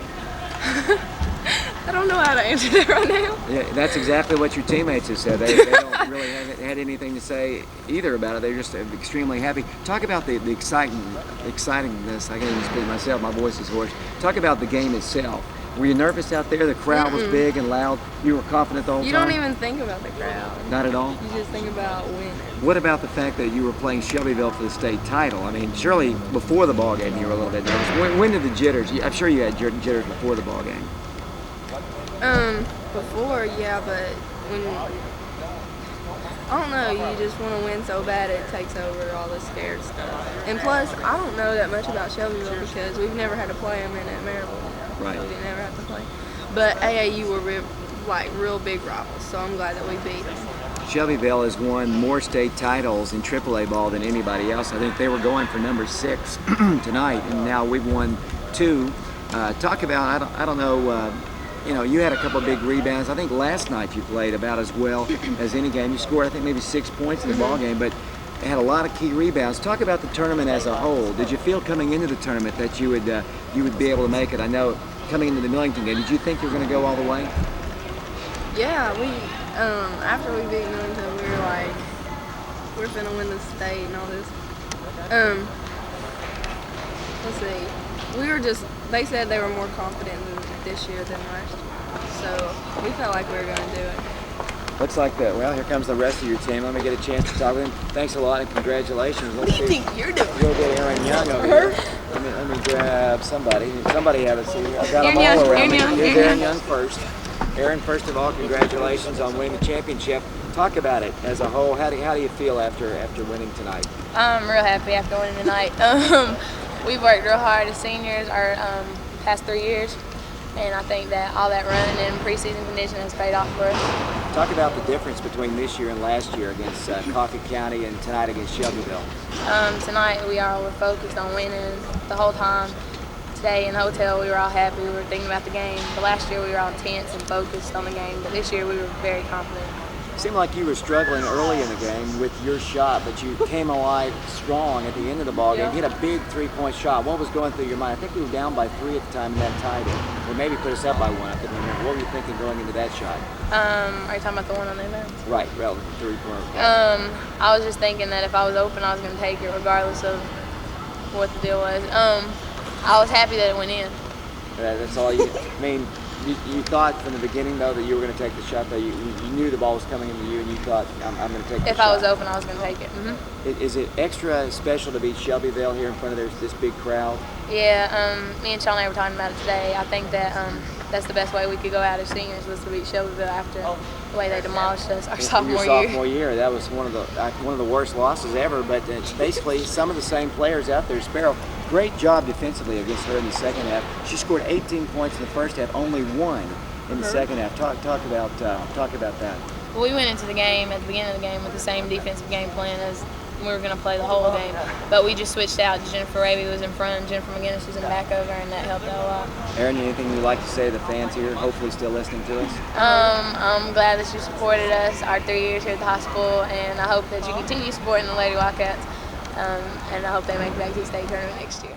I don't know how to answer that right now. Yeah, that's exactly what your teammates have said. They don't really have had anything to say either about it. They're just extremely happy. Talk about the excitingness. I can't even speak myself. My voice is hoarse. Talk about the game itself. Were you nervous out there? The crowd was big and loud. You were confident the whole time? You don't even think about the crowd. Not at all? You just think about winning. What about the fact that you were playing Shelbyville for the state title? I mean, surely before the ball game you were a little bit nervous. When did the jitters? I'm sure you had jitters before the ball game. Before, yeah, but when, I don't know, you just want to win so bad it takes over all the scared stuff. And plus, I don't know that much about Shelbyville because we've never had to play them in at Maryville. Right. So we never have to play. But AAU were real big rivals, so I'm glad that we beat them. Shelbyville has won more state titles in AAA ball than anybody else. I think they were going for number 6 tonight, and now we've won 2. Talk about, I don't know, you had a couple of big rebounds. I think last night you played about as well as any game. You scored, I think, maybe 6 points in the ball game, but had a lot of key rebounds. Talk about the tournament as a whole. Did you feel coming into the tournament that you would be able to make it? I know coming into the Millington game, did you think you were going to go all the way? Yeah, we after we beat Millington, we were like, we're finna win the state and all this. Let's see. We were just. They said they were more confident this year than last year, so we felt like we were going to do it. Looks like that. Well, here comes the rest of your team. Let me get a chance to talk with them. Thanks a lot and congratulations. What do you think you're doing? We'll get Erin Young over here. Let me grab somebody. Somebody have a seat. I've got them all around me. Here's Erin Young first. Erin, first of all, congratulations on winning the championship. Talk about it as a whole. How do you feel after winning tonight? I'm real happy after winning tonight. We've worked real hard as seniors our past 3 years, and I think that all that running and preseason condition has paid off for us. Talk about the difference between this year and last year against Coffee County and tonight against Shelbyville. Tonight we were focused on winning the whole time. Today in the hotel we were all happy, we were thinking about the game. But last year we were all tense and focused on the game, but this year we were very confident. It seemed like you were struggling early in the game with your shot, but you came alive strong at the end of the ball game. You hit a big three-point shot. What was going through your mind? I think we were down by 3 at the time, and that tied it, or maybe put us up by 1. I couldn't remember. What were you thinking going into that shot? Are you talking about the one on the end? Right, relative three-pointer. I was just thinking that if I was open, I was going to take it regardless of what the deal was. I was happy that it went in. That's all you. I mean, you thought from the beginning though that you were going to take the shot. Though you knew the ball was coming into you, and you thought, I'm going to take the shot. If I was open, I was going to take it. Is it extra special to beat Shelbyville here in front of this big crowd? Yeah, me and Shawnee were talking about it today. I think that that's the best way we could go out as seniors, was to beat Shelbyville after the way they demolished us our sophomore year. That was one of the worst losses ever. But it's basically some of the same players out there. Sparrow, great job defensively against her in the second half. She scored 18 points in the first half, only 1 in the second half. Talk about that. Well, we went into the game at the beginning of the game with the same defensive game plan as we were going to play the whole game, but we just switched out. Jennifer Raby was in front, and Jennifer McGinnis was in the back over, and that helped out a lot. Erin, anything you'd like to say to the fans here, hopefully still listening to us? I'm glad that you supported us our 3 years here at the high school, and I hope that you continue supporting the Lady Wildcats, and I hope they make it back to the state tournament next year.